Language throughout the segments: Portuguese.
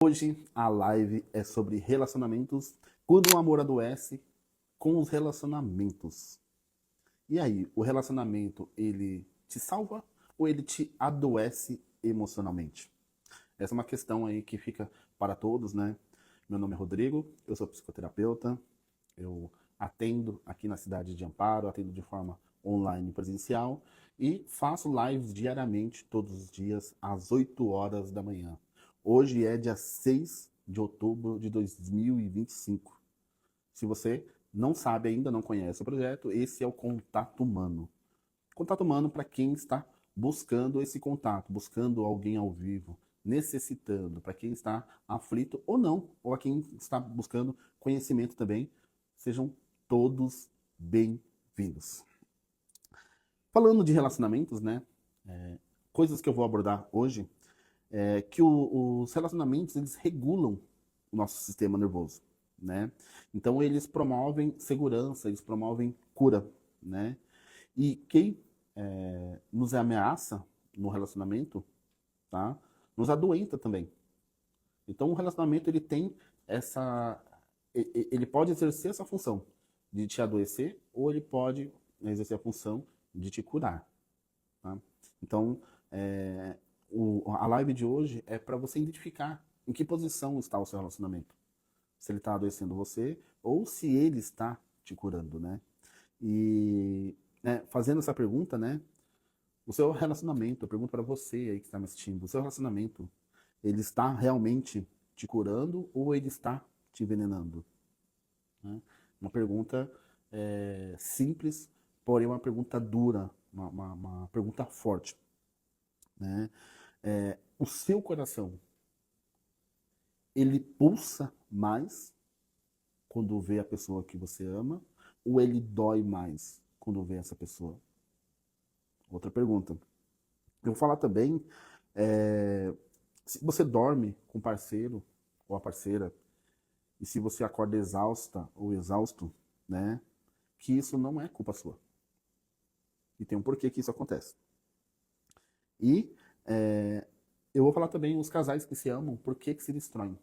Hoje a live é sobre relacionamentos, quando o amor adoece com os relacionamentos. E aí, o relacionamento, ele te salva ou ele te adoece emocionalmente? Essa é uma questão aí que fica para todos, né? Meu nome é Rodrigo, eu sou psicoterapeuta, eu atendo aqui na cidade de Amparo, atendo de forma online e presencial e faço lives diariamente, todos os dias, às 8 horas da manhã. Hoje é dia 6 de outubro de 2025. Se você não sabe ainda, não conhece o projeto, esse é o Contato Humano. Contato Humano para quem está buscando esse contato, buscando alguém ao vivo, necessitando, para quem está aflito ou não, ou a quem está buscando conhecimento também. Sejam todos bem-vindos. Falando de relacionamentos, né? Coisas que eu vou abordar hoje é que os relacionamentos eles regulam o nosso sistema nervoso, né? Então eles promovem segurança, eles promovem cura, né? E quem nos ameaça no relacionamento, tá? Nos adoenta também. Então o relacionamento ele tem essa, ele pode exercer essa função de te adoecer ou ele pode exercer a função de te curar, tá? Então a live de hoje é para você identificar em que posição está o seu relacionamento. Se ele está adoecendo você ou se ele está te curando, né? E fazendo essa pergunta, né? O seu relacionamento, eu pergunto para você aí que está me assistindo, o seu relacionamento, ele está realmente te curando ou ele está te envenenando? Né? Uma pergunta simples, porém uma pergunta dura, uma pergunta forte, né? O seu coração, ele pulsa mais quando vê a pessoa que você ama ou ele dói mais quando vê essa pessoa? Outra pergunta. Eu vou falar também se você dorme com o parceiro ou a parceira e se você acorda exausta ou exausto, né? Que isso não é culpa sua. E tem um porquê que isso acontece. E eu vou falar também os casais que se amam, por que se destroem.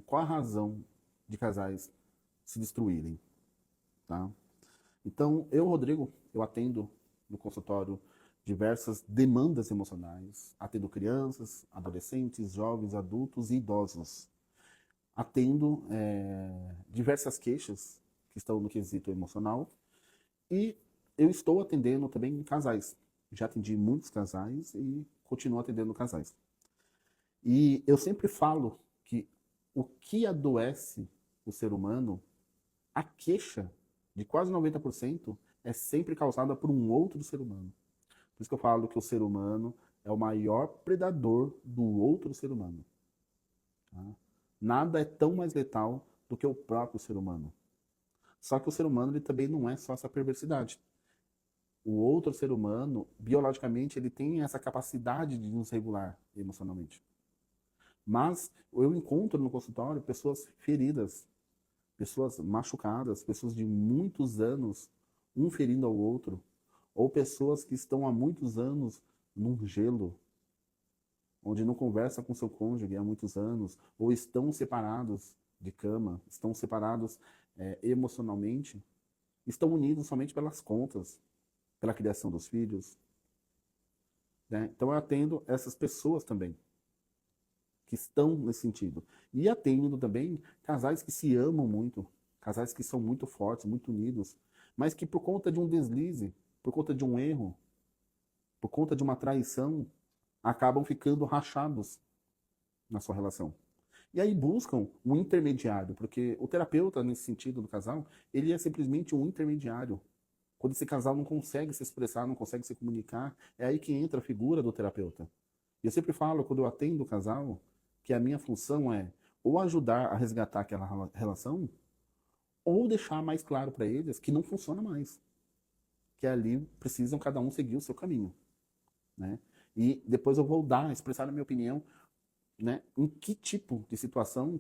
Qual a razão de casais se destruírem, tá? Então, eu, Rodrigo, eu atendo no consultório diversas demandas emocionais, atendo crianças, adolescentes, jovens, adultos e idosos. Atendo diversas queixas que estão no quesito emocional e eu estou atendendo também casais. Já atendi muitos casais e continuo atendendo casais. E eu sempre falo que o que adoece o ser humano, a queixa de quase 90% é sempre causada por um outro ser humano. Por isso que eu falo que o ser humano é o maior predador do outro ser humano. Tá? Nada é tão mais letal do que o próprio ser humano. Só que o ser humano ele também não é só essa perversidade. O outro ser humano, biologicamente, ele tem essa capacidade de nos regular emocionalmente. Mas eu encontro no consultório pessoas feridas, pessoas machucadas, pessoas de muitos anos, um ferindo ao outro, ou pessoas que estão há muitos anos num gelo, onde não conversa com seu cônjuge há muitos anos, ou estão separados de cama, estão separados emocionalmente, estão unidos somente pelas contas, pela criação dos filhos. Né? Então eu atendo essas pessoas também, que estão nesse sentido. E atendo também casais que se amam muito, casais que são muito fortes, muito unidos, mas que por conta de um deslize, por conta de um erro, por conta de uma traição, acabam ficando rachados na sua relação. E aí buscam um intermediário, porque o terapeuta, nesse sentido do casal, ele é simplesmente um intermediário. Quando esse casal não consegue se expressar, não consegue se comunicar, é aí que entra a figura do terapeuta. E eu sempre falo, quando eu atendo o casal, que a minha função é ou ajudar a resgatar aquela relação, ou deixar mais claro para eles que não funciona mais. Que ali precisam cada um seguir o seu caminho. Né? E depois eu vou expressar a minha opinião, né, em que tipo de situação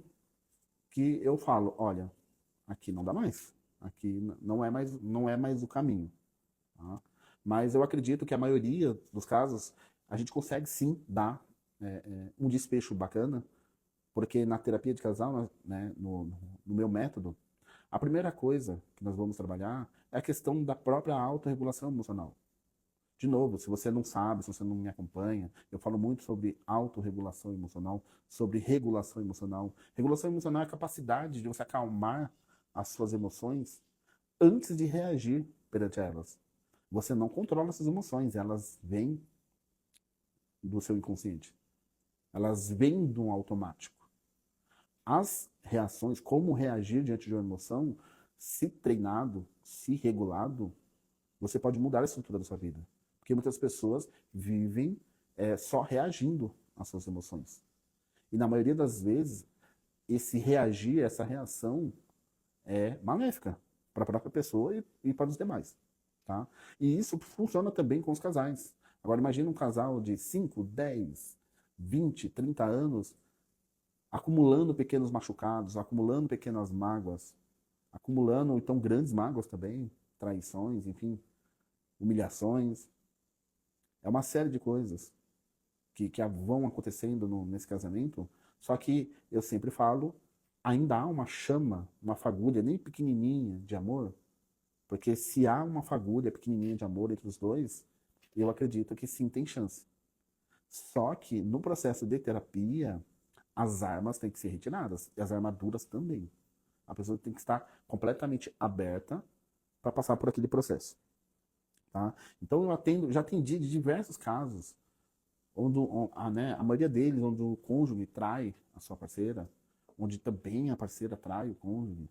que eu falo, olha, aqui não dá mais. Aqui não é mais o caminho. Tá? Mas eu acredito que a maioria dos casos a gente consegue sim dar um desfecho bacana, porque na terapia de casal, né, no meu método, a primeira coisa que nós vamos trabalhar é a questão da própria autorregulação emocional. De novo, se você não sabe, se você não me acompanha, eu falo muito sobre autorregulação emocional, sobre regulação emocional. Regulação emocional é a capacidade de você acalmar as suas emoções antes de reagir perante elas. Você não controla essas emoções, elas vêm do seu inconsciente. Elas vêm do automático. As reações, como reagir diante de uma emoção, se treinado, se regulado, você pode mudar a estrutura da sua vida. Porque muitas pessoas vivem só reagindo às suas emoções. E na maioria das vezes, esse reagir, essa reação é maléfica para a própria pessoa e para os demais. Tá? E isso funciona também com os casais. Agora imagine um casal de 5, 10, 20, 30 anos acumulando pequenos machucados, acumulando pequenas mágoas, acumulando então grandes mágoas também, traições, enfim, humilhações. É uma série de coisas que vão acontecendo nesse casamento, só que eu sempre falo, ainda há uma chama, uma fagulha, nem pequenininha de amor, porque se há uma fagulha pequenininha de amor entre os dois, eu acredito que sim, tem chance. Só que no processo de terapia, as armas têm que ser retiradas, e as armaduras também. A pessoa tem que estar completamente aberta para passar por aquele processo. Tá? Então já atendi de diversos casos, onde a maioria deles, onde o cônjuge trai a sua parceira, onde também a parceira trai o cônjuge.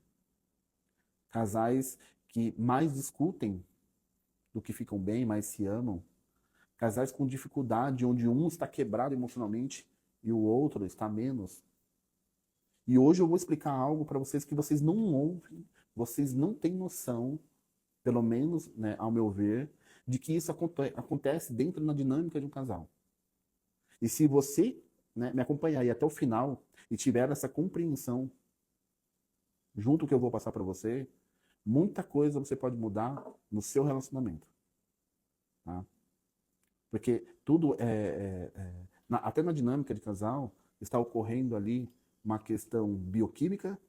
Casais que mais discutem do que ficam bem, mais se amam. Casais com dificuldade, onde um está quebrado emocionalmente e o outro está menos. E hoje eu vou explicar algo para vocês que vocês não ouvem, vocês não têm noção, pelo menos, né, ao meu ver, de que isso acontece dentro da dinâmica de um casal. E se você, né, me acompanhar aí até o final e tiver essa compreensão, junto com o que eu vou passar para você, muita coisa você pode mudar no seu relacionamento. Tá? Porque tudo até na dinâmica de casal, está ocorrendo ali uma questão bioquímica,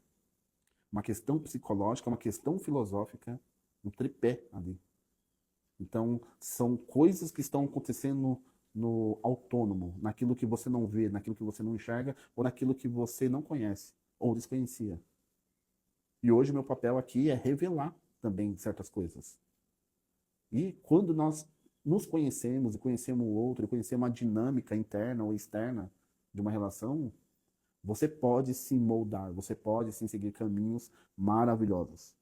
uma questão psicológica, uma questão filosófica, um tripé ali. Então, são coisas que estão acontecendo no autônomo, naquilo que você não vê, naquilo que você não enxerga, ou naquilo que você não conhece, ou desconhecia. E hoje o meu papel aqui é revelar também certas coisas. E quando nós nos conhecemos e conhecemos o outro, e conhecemos a dinâmica interna ou externa de uma relação, você pode se moldar, você pode sim seguir caminhos maravilhosos.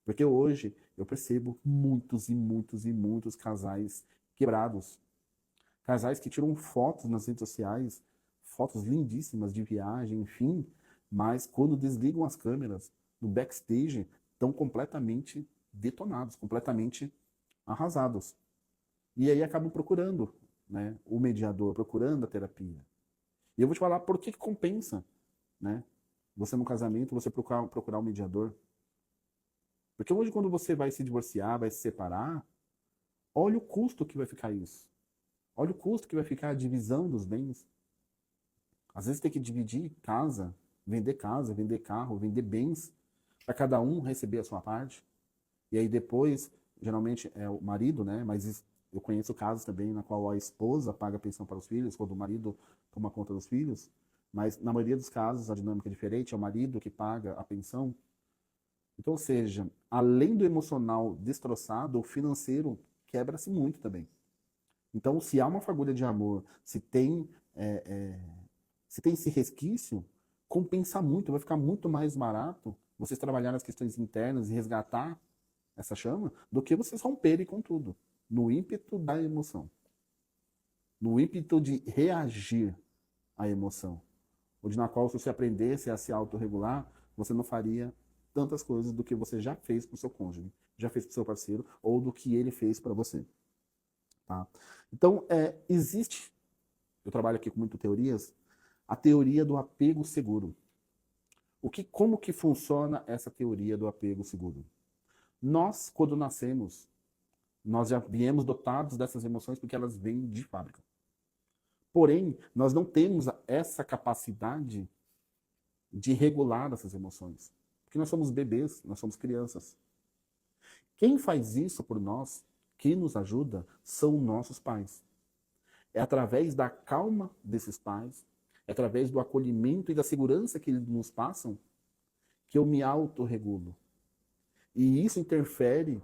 Porque hoje eu percebo muitos e muitos e muitos casais quebrados. Casais que tiram fotos nas redes sociais, fotos lindíssimas de viagem, enfim, mas quando desligam as câmeras no backstage, estão completamente detonados, completamente arrasados. E aí acabam procurando, né, o mediador, procurando a terapia. E eu vou te falar por que compensa, né? Você no casamento, você procurar um mediador. Porque hoje quando você vai se divorciar, vai se separar, olha o custo que vai ficar isso. Olha o custo que vai ficar a divisão dos bens. Às vezes tem que dividir casa, vender carro, vender bens, para cada um receber a sua parte. E aí depois, geralmente é o marido, né? Mas eu conheço casos também na qual a esposa paga a pensão para os filhos, quando o marido toma conta dos filhos. Mas na maioria dos casos a dinâmica é diferente, é o marido que paga a pensão. Então, ou seja, além do emocional destroçado, o financeiro quebra-se muito também. Então, se há uma fagulha de amor, se tem esse resquício, compensa muito, vai ficar muito mais barato vocês trabalharem as questões internas e resgatar essa chama, do que vocês romperem com tudo, no ímpeto da emoção, no ímpeto de reagir à emoção, onde na qual se você aprendesse a se autorregular, você não faria tantas coisas do que você já fez para o seu cônjuge, já fez para o seu parceiro, ou do que ele fez para você. Tá? Então, existe, eu trabalho aqui com muitas teorias, a teoria do apego seguro. Como que funciona essa teoria do apego seguro? Nós, quando nascemos, nós já viemos dotados dessas emoções porque elas vêm de fábrica. Porém, nós não temos essa capacidade de regular essas emoções. Porque nós somos bebês, nós somos crianças. Quem faz isso por nós, que nos ajuda, são nossos pais. É através da calma desses pais, é através do acolhimento e da segurança que eles nos passam, que eu me autorregulo. E isso interfere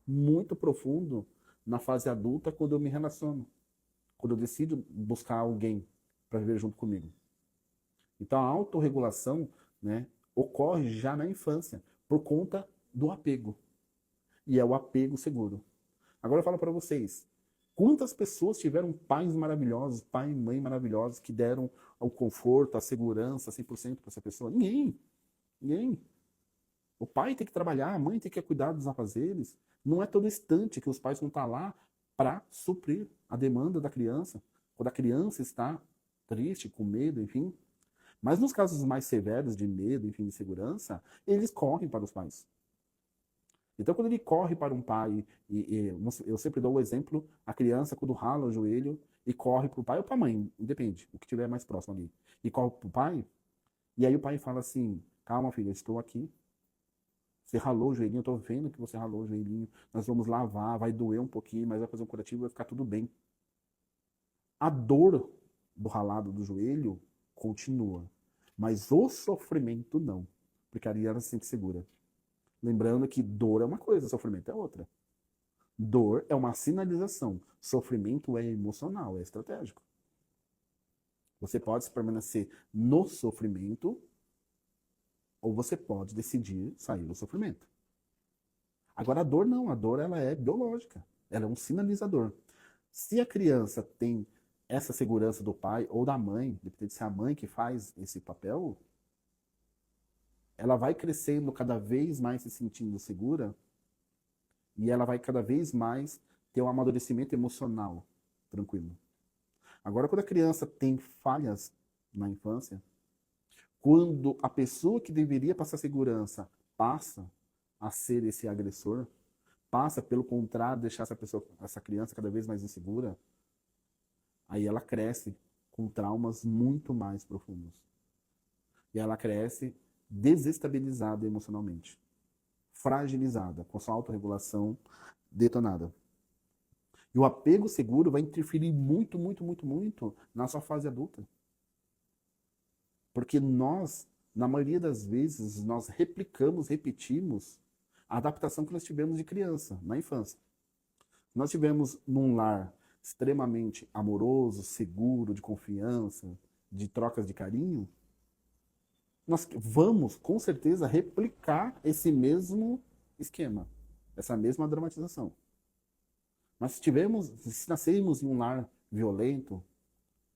muito profundo na fase adulta quando eu me relaciono, quando eu decido buscar alguém para viver junto comigo. Então a autorregulação, né, ocorre já na infância, por conta do apego. E é o apego seguro. Agora eu falo para vocês, quantas pessoas tiveram pais maravilhosos, pai e mãe maravilhosos, que deram o conforto, a segurança 100% para essa pessoa? Ninguém. Ninguém. O pai tem que trabalhar, a mãe tem que cuidar dos afazeres. Não é todo instante que os pais vão estar lá para suprir a demanda da criança. Quando a criança está triste, com medo, enfim. Mas nos casos mais severos de medo, enfim, de segurança, eles correm para os pais. Então, quando ele corre para um pai, eu sempre dou o exemplo, a criança quando rala o joelho e corre para o pai ou para a mãe, independe, o que tiver mais próximo ali, e corre para o pai, e aí o pai fala assim, calma filha, eu estou aqui, você ralou o joelhinho, eu estou vendo que você ralou o joelhinho, nós vamos lavar, vai doer um pouquinho, mas vai fazer um curativo, vai ficar tudo bem. A dor do ralado do joelho continua, mas o sofrimento não, porque ali ela se sente segura. Lembrando que dor é uma coisa, sofrimento é outra. Dor é uma sinalização, sofrimento é emocional, é estratégico. Você pode permanecer no sofrimento ou você pode decidir sair do sofrimento. Agora a dor não, a dor ela é biológica, ela é um sinalizador. Se a criança tem essa segurança do pai ou da mãe, depende se é a mãe que faz esse papel, ela vai crescendo cada vez mais se sentindo segura e ela vai cada vez mais ter um amadurecimento emocional tranquilo. Agora, quando a criança tem falhas na infância, quando a pessoa que deveria passar segurança passa a ser esse agressor, passa, pelo contrário, deixar essa criança cada vez mais insegura, aí ela cresce com traumas muito mais profundos. E ela cresce desestabilizada emocionalmente, fragilizada, com sua autorregulação detonada. E o apego seguro vai interferir muito, muito, muito, muito na sua fase adulta. Porque nós, na maioria das vezes, nós repetimos a adaptação que nós tivemos de criança, na infância. Nós tivemos num lar extremamente amoroso, seguro, de confiança, de trocas de carinho, nós vamos, com certeza, replicar esse mesmo esquema, essa mesma dramatização. Mas se nascermos em um lar violento,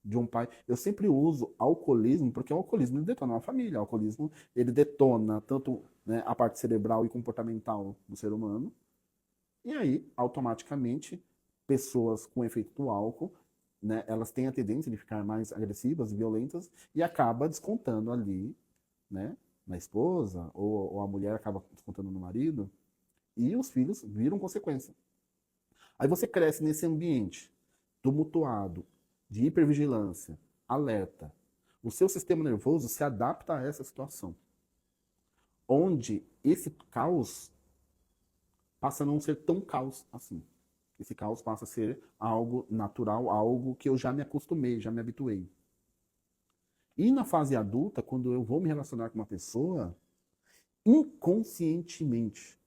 de um pai, eu sempre uso alcoolismo, porque o alcoolismo ele detona uma família, o alcoolismo ele detona tanto, né, a parte cerebral e comportamental do ser humano, e aí, automaticamente, pessoas com efeito do álcool, né, elas têm a tendência de ficar mais agressivas, violentas, e acaba descontando ali, né, na esposa, ou a mulher acaba descontando no marido, e os filhos viram consequência. Aí você cresce nesse ambiente tumultuado, de hipervigilância, alerta. O seu sistema nervoso se adapta a essa situação, onde esse caos passa a não ser tão caos assim. Esse caos passa a ser algo natural, algo que eu já me acostumei, já me habituei. E na fase adulta, quando eu vou me relacionar com uma pessoa, inconscientemente,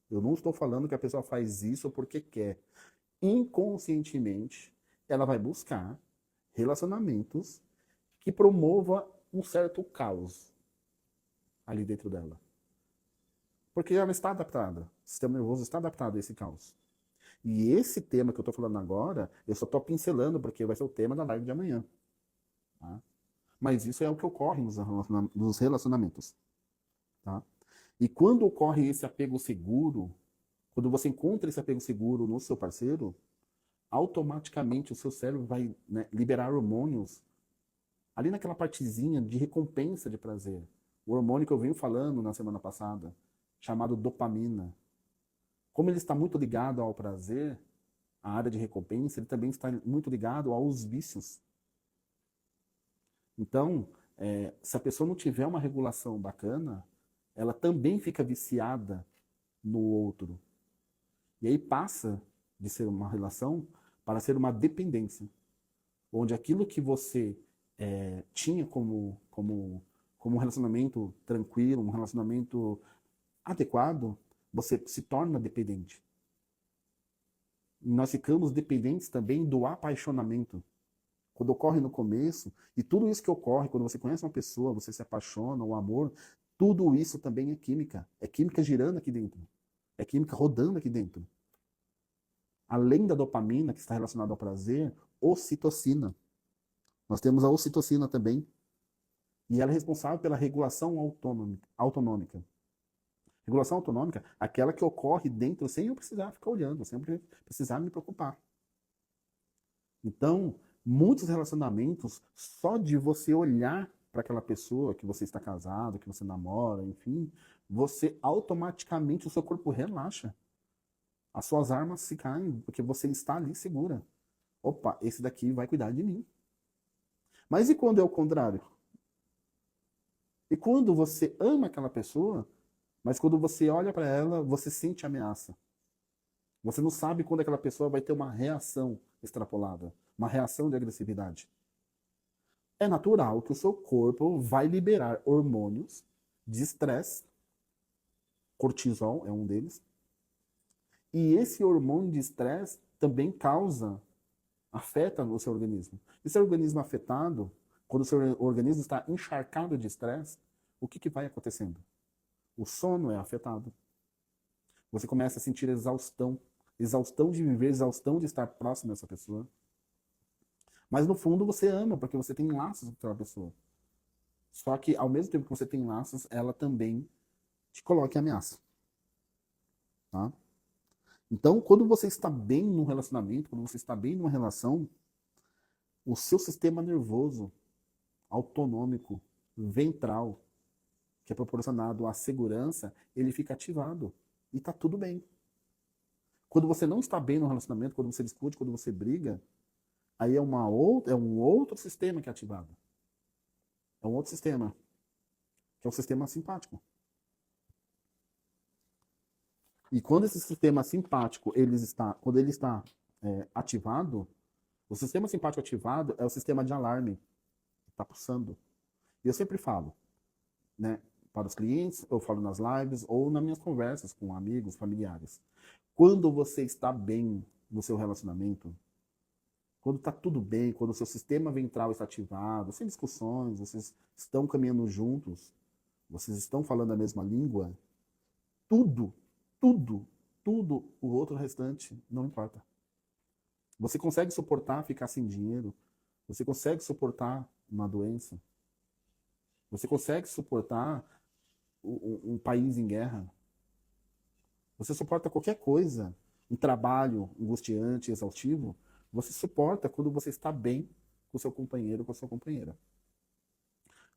eu não estou falando que a pessoa faz isso porque quer, inconscientemente, ela vai buscar relacionamentos que promovam um certo caos ali dentro dela. Porque ela está adaptada, o sistema nervoso está adaptado a esse caos. E esse tema que eu estou falando agora, eu só estou pincelando porque vai ser o tema da live de amanhã. Tá? Mas isso é o que ocorre nos relacionamentos. Tá? E quando ocorre esse apego seguro, quando você encontra esse apego seguro no seu parceiro, automaticamente o seu cérebro vai, né, liberar hormônios ali naquela partezinha de recompensa de prazer. O hormônio que eu venho falando na semana passada, chamado dopamina. Como ele está muito ligado ao prazer, a área de recompensa, ele também está muito ligado aos vícios. Então, se a pessoa não tiver uma regulação bacana, ela também fica viciada no outro. E aí passa de ser uma relação para ser uma dependência, onde aquilo que você tinha como um relacionamento tranquilo, um relacionamento adequado, você se torna dependente. E nós ficamos dependentes também do apaixonamento. Quando ocorre no começo, e tudo isso que ocorre quando você conhece uma pessoa, você se apaixona, o amor, tudo isso também é química. É química girando aqui dentro. É química rodando aqui dentro. Além da dopamina, que está relacionada ao prazer, ocitocina. Nós temos a ocitocina também, e ela é responsável pela regulação autonômica. Regulação autonômica, aquela que ocorre dentro sem eu precisar ficar olhando, sem eu precisar me preocupar. Então, muitos relacionamentos, só de você olhar para aquela pessoa que você está casado, que você namora, enfim, você automaticamente, o seu corpo relaxa. As suas armas se caem, porque você está ali segura. Opa, esse daqui vai cuidar de mim. Mas e quando é o contrário? E quando você ama aquela pessoa, mas quando você olha para ela, você sente ameaça. Você não sabe quando aquela pessoa vai ter uma reação extrapolada, uma reação de agressividade. É natural que o seu corpo vai liberar hormônios de estresse, cortisol é um deles, e esse hormônio de estresse também afeta o seu organismo. E seu organismo afetado, quando o seu organismo está encharcado de estresse, o que vai acontecendo? O sono é afetado. Você começa a sentir exaustão. Exaustão de viver, exaustão de estar próximo dessa pessoa. Mas no fundo você ama, porque você tem laços com aquela pessoa. Só que ao mesmo tempo que você tem laços, ela também te coloca em ameaça. Tá? Então, quando você está bem num relacionamento, quando você está bem numa relação, o seu sistema nervoso autonômico, ventral, que é proporcionado à segurança, ele fica ativado. E tá tudo bem. Quando você não está bem no relacionamento, quando você discute, quando você briga, aí é um outro sistema que é ativado. É um outro sistema, que é o sistema simpático. E quando esse sistema simpático quando ele está ativado, o sistema simpático ativado é o sistema de alarme que está pulsando. E eu sempre falo, né, para os clientes, eu falo nas lives ou nas minhas conversas com amigos, familiares. Quando você está bem no seu relacionamento, quando está tudo bem, quando o seu sistema ventral está ativado, sem discussões, vocês estão caminhando juntos, vocês estão falando a mesma língua, tudo, tudo, tudo o outro restante não importa. Você consegue suportar ficar sem dinheiro, você consegue suportar uma doença, você consegue suportar um país em guerra, você suporta qualquer coisa, um trabalho angustiante, exaustivo, você suporta quando você está bem com o seu companheiro, com a sua companheira.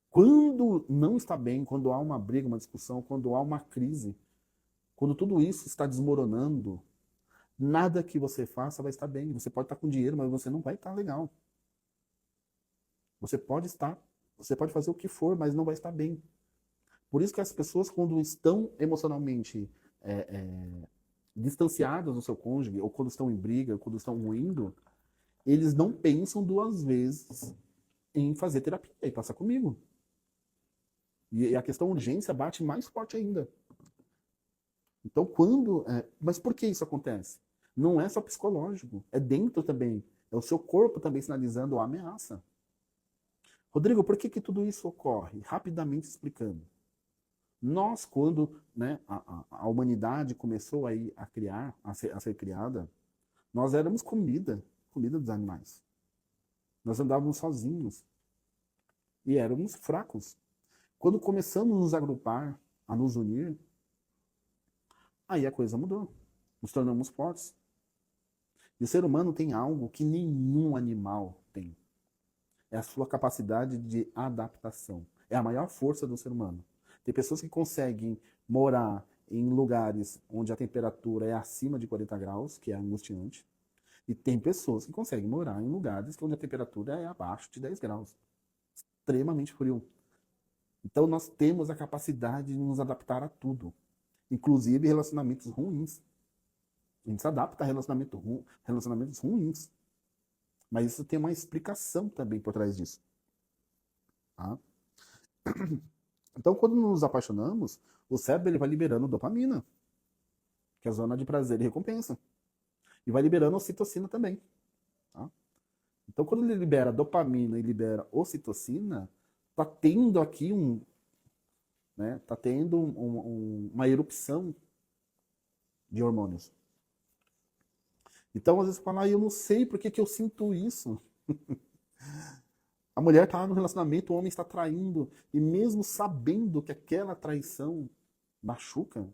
Quando não está bem, quando há uma briga, uma discussão, quando há uma crise, quando tudo isso está desmoronando, nada que você faça vai estar bem. Você pode estar com dinheiro, mas você não vai estar legal. Você pode fazer o que for, mas não vai estar bem. Por isso que as pessoas, quando estão emocionalmente distanciadas do seu cônjuge, ou quando estão em briga, ou quando estão ruindo, eles não pensam duas vezes em fazer terapia e passar comigo. E a questão urgência bate mais forte ainda. Então, mas por que isso acontece? Não é só psicológico, é dentro também. É o seu corpo também sinalizando a ameaça. Rodrigo, por que tudo isso ocorre? Rapidamente explicando. Nós, quando a humanidade começou a ser criada, nós éramos comida dos animais. Nós andávamos sozinhos e éramos fracos. Quando começamos a nos agrupar, a nos unir, aí a coisa mudou. Nos tornamos fortes. E o ser humano tem algo que nenhum animal tem. É a sua capacidade de adaptação. É a maior força do ser humano. Tem pessoas que conseguem morar em lugares onde a temperatura é acima de 40 graus, que é angustiante. E tem pessoas que conseguem morar em lugares onde a temperatura é abaixo de 10 graus. extremamente frio. Então nós temos a capacidade de nos adaptar a tudo, inclusive relacionamentos ruins. A gente se adapta a relacionamentos ruins. Mas isso tem uma explicação também por trás disso. Tá? Então, quando nos apaixonamos, o cérebro ele vai liberando dopamina, que é a zona de prazer e recompensa. E vai liberando ocitocina também. Tá? Então, quando ele libera dopamina e libera ocitocina, tá tendo aqui tá tendo uma erupção de hormônios. Então, às vezes, você fala, eu não sei por que eu sinto isso. A mulher está no relacionamento, o homem está traindo, e mesmo sabendo que aquela traição machuca,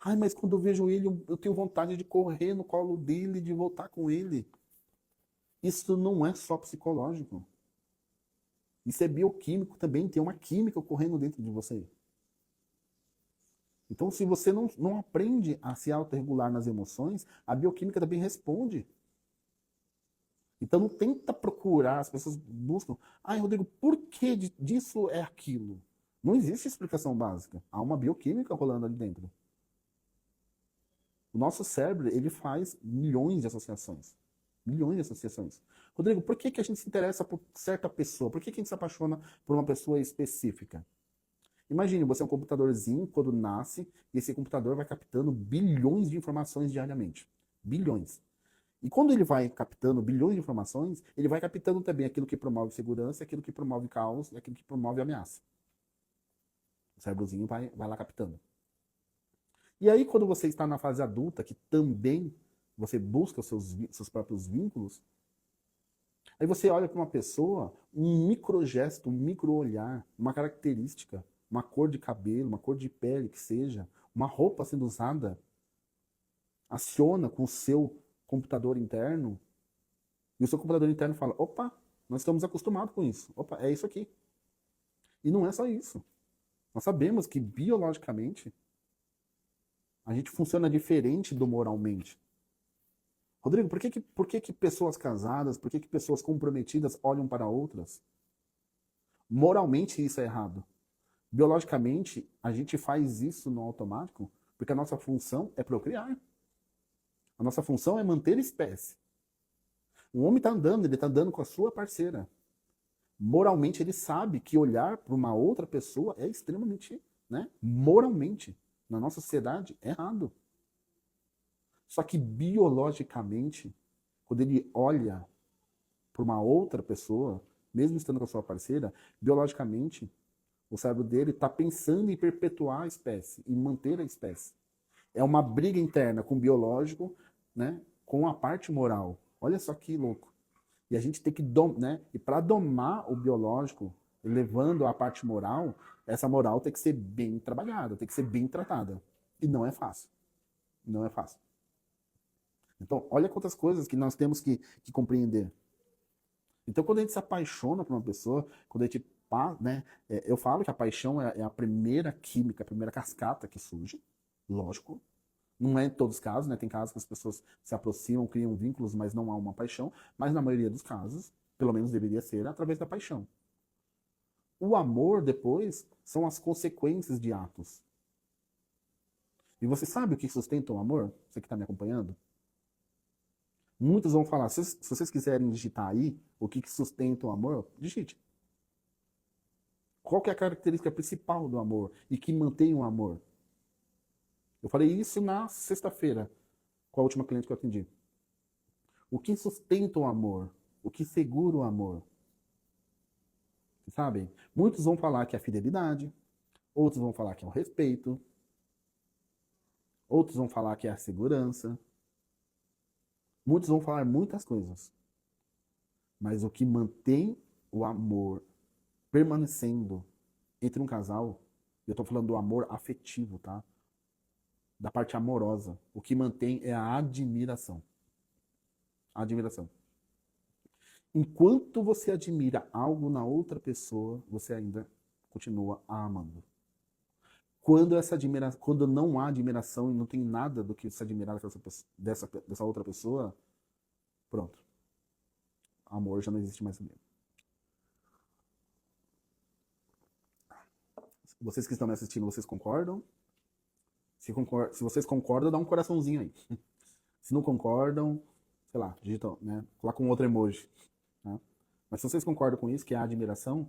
ai, mas quando eu vejo ele, eu tenho vontade de correr no colo dele, de voltar com ele. Isso não é só psicológico. Isso é bioquímico também, tem uma química ocorrendo dentro de você. Então, se você não aprende a se autorregular nas emoções, a bioquímica também responde. Então não tenta procurar, as pessoas buscam, ai Rodrigo, por que disso é aquilo? Não existe explicação básica. Há uma bioquímica rolando ali dentro. O nosso cérebro, ele faz milhões de associações. Milhões de associações. Rodrigo, por que a gente se interessa por certa pessoa? Por que a gente se apaixona por uma pessoa específica? Imagine, você é um computadorzinho, quando nasce, e esse computador vai captando bilhões de informações diariamente. Bilhões. E quando ele vai captando bilhões de informações, ele vai captando também aquilo que promove segurança, aquilo que promove caos e aquilo que promove ameaça. O cérebrozinho vai lá captando. E aí, quando você está na fase adulta, que também você busca os seus próprios vínculos, aí você olha para uma pessoa, um microgesto, um micro-olhar, uma característica, uma cor de cabelo, uma cor de pele, que seja, uma roupa sendo usada, aciona com o seu computador interno, e o seu computador interno fala, opa, nós estamos acostumados com isso. Opa, é isso aqui. E não é só isso. Nós sabemos que biologicamente a gente funciona diferente do moralmente. Rodrigo, por que pessoas casadas, por que pessoas comprometidas olham para outras? Moralmente isso é errado. Biologicamente, a gente faz isso no automático porque a nossa função é procriar. A nossa função é manter a espécie. Um homem está andando, ele está andando com a sua parceira. Moralmente, ele sabe que olhar para uma outra pessoa é extremamente, moralmente, na nossa sociedade, é errado. Só que biologicamente, quando ele olha para uma outra pessoa, mesmo estando com a sua parceira, biologicamente, o cérebro dele está pensando em perpetuar a espécie, em manter a espécie. É uma briga interna com o biológico, com a parte moral. Olha só que louco. E a gente tem que e para domar o biológico, levando a parte moral, essa moral tem que ser bem trabalhada, tem que ser bem tratada. E não é fácil. Não é fácil. Então, olha quantas coisas que nós temos que compreender. Então, quando a gente se apaixona por uma pessoa, quando a gente, eu falo que a paixão é a primeira química, a primeira cascata que surge, lógico. Não é em todos os casos, Tem casos que as pessoas se aproximam, criam vínculos, mas não há uma paixão. Mas na maioria dos casos, pelo menos deveria ser, através da paixão. O amor, depois, são as consequências de atos. E você sabe o que sustenta o amor? Você que está me acompanhando? Muitos vão falar, se vocês quiserem digitar aí o que sustenta o amor, digite. Qual que é a característica principal do amor e que mantém o amor? Eu falei isso na sexta-feira, com a última cliente que eu atendi. O que sustenta o amor? O que segura o amor? Vocês sabem? Muitos vão falar que é a fidelidade, outros vão falar que é o respeito, outros vão falar que é a segurança. Muitos vão falar muitas coisas. Mas o que mantém o amor permanecendo entre um casal, eu estou falando do amor afetivo, tá? Da parte amorosa. O que mantém é a admiração. A admiração. Enquanto você admira algo na outra pessoa, você ainda continua a amando. Quando não há admiração e não tem nada do que se admirar dessa outra pessoa, pronto. Amor já não existe mais mesmo. Vocês que estão me assistindo, vocês concordam? Se vocês concordam, dá um coraçãozinho aí. Se não concordam, sei lá, digitam, né? Coloca um outro emoji. Né? Mas se vocês concordam com isso, que é a admiração,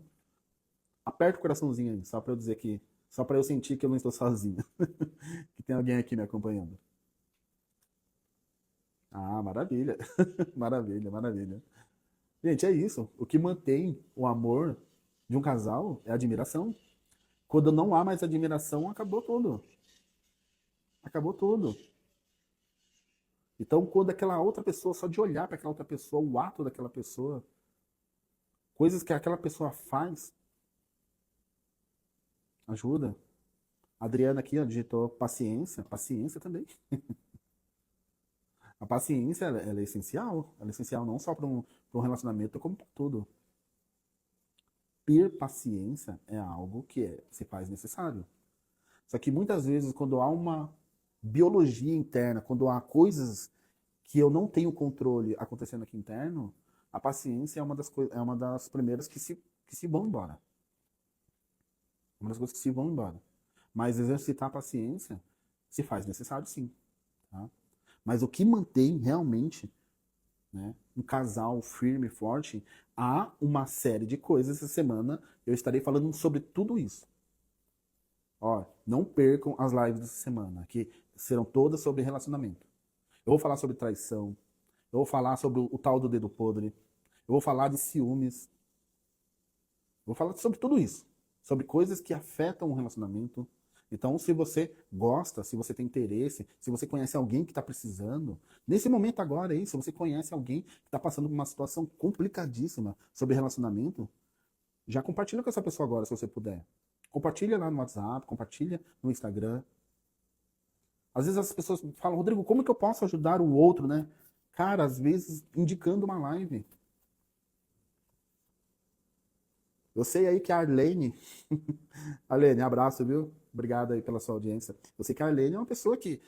aperta o coraçãozinho aí, só pra eu dizer que. Só pra eu sentir que eu não estou sozinho. Que tem alguém aqui me acompanhando. Ah, maravilha. Maravilha, maravilha. Gente, é isso. O que mantém o amor de um casal é a admiração. Quando não há mais admiração, acabou tudo. Acabou tudo. Então, quando aquela outra pessoa, só de olhar para aquela outra pessoa, o ato daquela pessoa, coisas que aquela pessoa faz, ajuda. A Adriana aqui, ó, digitou paciência. Paciência também. A paciência, ela é essencial. Ela é essencial não só para um relacionamento, como para tudo. Ter paciência é algo que se faz necessário. Só que muitas vezes, quando há uma biologia interna, quando há coisas que eu não tenho controle acontecendo aqui interno, a paciência é uma das primeiras que se vão embora. É uma das coisas que se vão embora. Mas exercitar a paciência se faz necessário, sim. Tá? Mas o que mantém realmente, né, um casal firme e forte, há uma série de coisas. Essa semana eu estarei falando sobre tudo isso. Ó, não percam as lives dessa semana, que serão todas sobre relacionamento. Eu vou falar sobre traição, eu vou falar sobre o tal do dedo podre, eu vou falar de ciúmes, eu vou falar sobre tudo isso, sobre coisas que afetam o relacionamento. Então, se você gosta, se você tem interesse, se você conhece alguém que está precisando, nesse momento agora aí, se você conhece alguém que está passando por uma situação complicadíssima sobre relacionamento, já compartilha com essa pessoa agora, se você puder. Compartilha lá no WhatsApp, compartilha no Instagram. Às vezes as pessoas falam, Rodrigo, como que eu posso ajudar o outro, né? Cara, às vezes indicando uma live. Eu sei aí que a Arlene, Arlene, abraço, viu? Obrigado aí pela sua audiência. Eu sei que a Arlene é uma pessoa que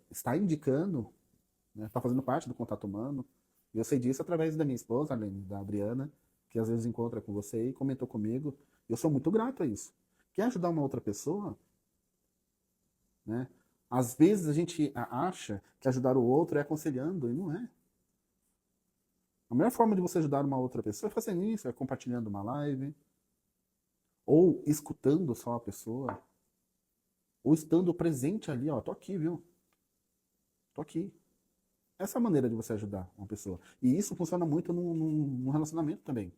está indicando, né, está fazendo parte do contato humano. E eu sei disso através da minha esposa, Arlene, da Adriana, que às vezes encontra com você e comentou comigo. Eu sou muito grato a isso. Quer ajudar uma outra pessoa, né? Às vezes a gente acha que ajudar o outro é aconselhando, e não é. A melhor forma de você ajudar uma outra pessoa é fazendo isso, é compartilhando uma live, ou escutando só a pessoa, ou estando presente ali, ó, tô aqui, viu? Tô aqui. Essa é a maneira de você ajudar uma pessoa. E isso funciona muito num relacionamento também.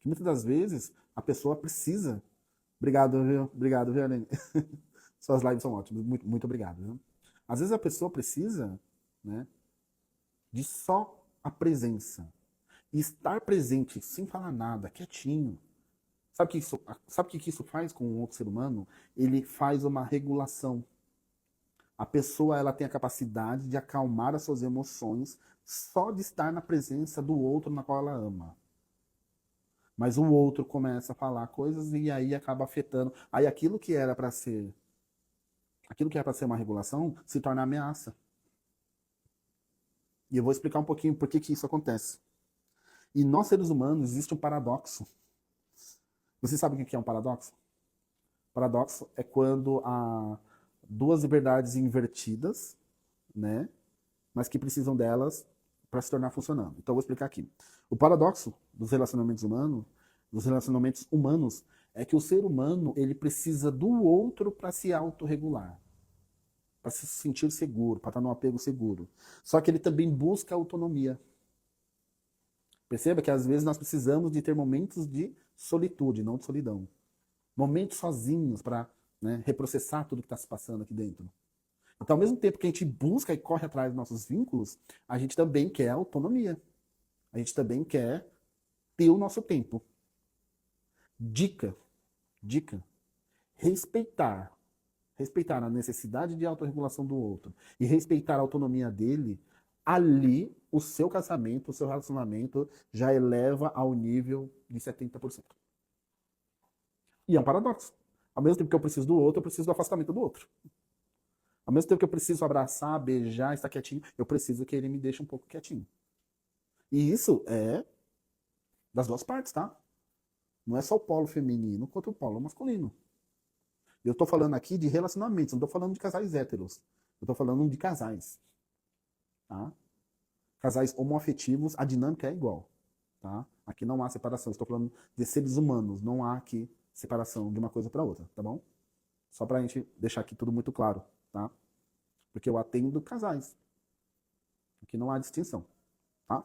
Que muitas das vezes a pessoa precisa. Obrigado, viu? Obrigado, viu, Aline? Suas lives são ótimas. Muito, muito obrigado, viu? Às vezes a pessoa precisa, né, de só a presença. E estar presente sem falar nada, quietinho. Sabe o que isso faz com o outro ser humano? Ele faz uma regulação. A pessoa ela tem a capacidade de acalmar as suas emoções só de estar na presença do outro na qual ela ama. Mas o outro começa a falar coisas e aí acaba afetando. Aí aquilo que era para ser uma regulação se torna ameaça. E eu vou explicar um pouquinho por que que isso acontece. E nós seres humanos existe um paradoxo. Você sabe o que é um paradoxo? Paradoxo é quando há duas verdades invertidas, né? Mas que precisam delas para se tornar funcionando. Então eu vou explicar aqui. O paradoxo dos relacionamentos humanos, é que o ser humano ele precisa do outro para se autorregular, para se sentir seguro, para estar num apego seguro. Só que ele também busca autonomia. Perceba que às vezes nós precisamos de ter momentos de solitude, não de solidão. Momentos sozinhos para, né, reprocessar tudo que está se passando aqui dentro. Então, ao mesmo tempo que a gente busca e corre atrás dos nossos vínculos, a gente também quer autonomia. A gente também quer ter o nosso tempo. Dica, dica, respeitar. Respeitar a necessidade de autorregulação do outro e respeitar a autonomia dele, ali o seu casamento, o seu relacionamento já eleva ao nível de 70%. E é um paradoxo. Ao mesmo tempo que eu preciso do outro, eu preciso do afastamento do outro. Ao mesmo tempo que eu preciso abraçar, beijar, estar quietinho, eu preciso que ele me deixe um pouco quietinho. E isso é das duas partes, tá? Não é só o polo feminino contra o polo masculino. Eu tô falando aqui de relacionamentos, não tô falando de casais héteros. Eu tô falando de casais, tá? Casais homoafetivos, a dinâmica é igual, tá? Aqui não há separação. Estou falando de seres humanos, não há aqui separação de uma coisa para outra, tá bom? Só pra gente deixar aqui tudo muito claro, tá? Porque eu atendo casais. Aqui não há distinção, tá?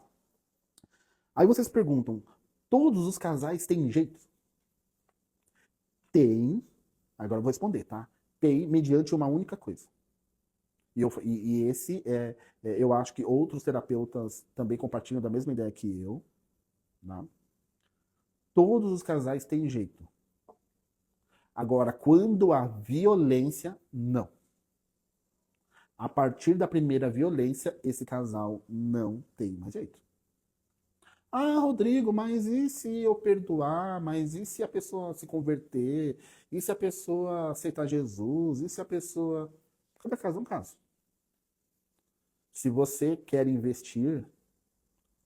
Aí vocês perguntam, todos os casais têm jeito? Tem. Agora eu vou responder, tá? Tem, mediante uma única coisa. E esse eu acho que outros terapeutas também compartilham da mesma ideia que eu. Tá? Todos os casais têm jeito. Agora, quando há violência, não. A partir da primeira violência, esse casal não tem mais jeito. Ah, Rodrigo, mas e se eu perdoar? Mas e se a pessoa se converter? E se a pessoa aceitar Jesus? E se a pessoa. Cada caso é um caso. Se você quer investir,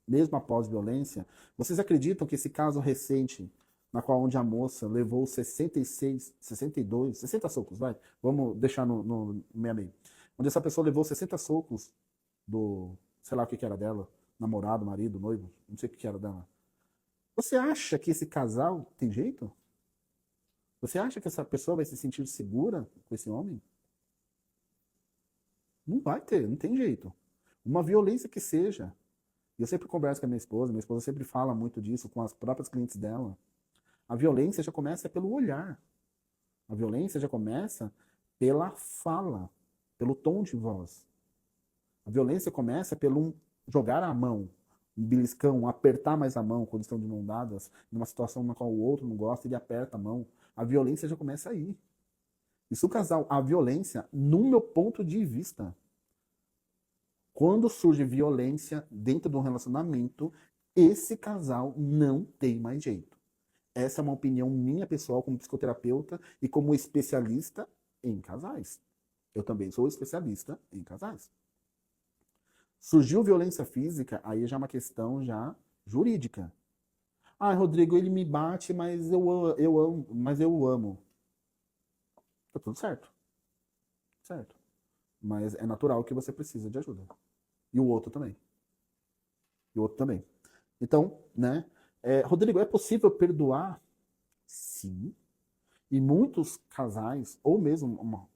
mesmo após violência, vocês acreditam que esse caso recente, na qual onde a moça levou 66, 62, 60 socos, vai? Vamos deixar no meio. Onde essa pessoa levou 60 socos do, sei lá o que que era dela, namorado, marido, noivo, não sei o que que era dela. Você acha que esse casal tem jeito? Você acha que essa pessoa vai se sentir segura com esse homem? Não vai ter, não tem jeito. Uma violência que seja. E eu sempre converso com a minha esposa sempre fala muito disso com as próprias clientes dela. A violência já começa pelo olhar. A violência já começa pela fala, pelo tom de voz. A violência começa pelo jogar a mão, um beliscão, um apertar mais a mão quando estão de mão dadas, numa situação na qual o outro não gosta, ele aperta a mão. A violência já começa aí. E se o casal, a violência, no meu ponto de vista, quando surge violência dentro de um relacionamento, esse casal não tem mais jeito. Essa é uma opinião minha pessoal como psicoterapeuta e como especialista em casais. Eu também sou especialista em casais. Surgiu violência física, aí já é uma questão já jurídica. Ah, Rodrigo, ele me bate, mas eu amo, mas eu o amo. Tá tudo certo. Certo. Mas é natural que você precisa de ajuda. E o outro também. E o outro também. Então, né? Rodrigo, é possível perdoar? Sim. E muitos casais, ou mesmo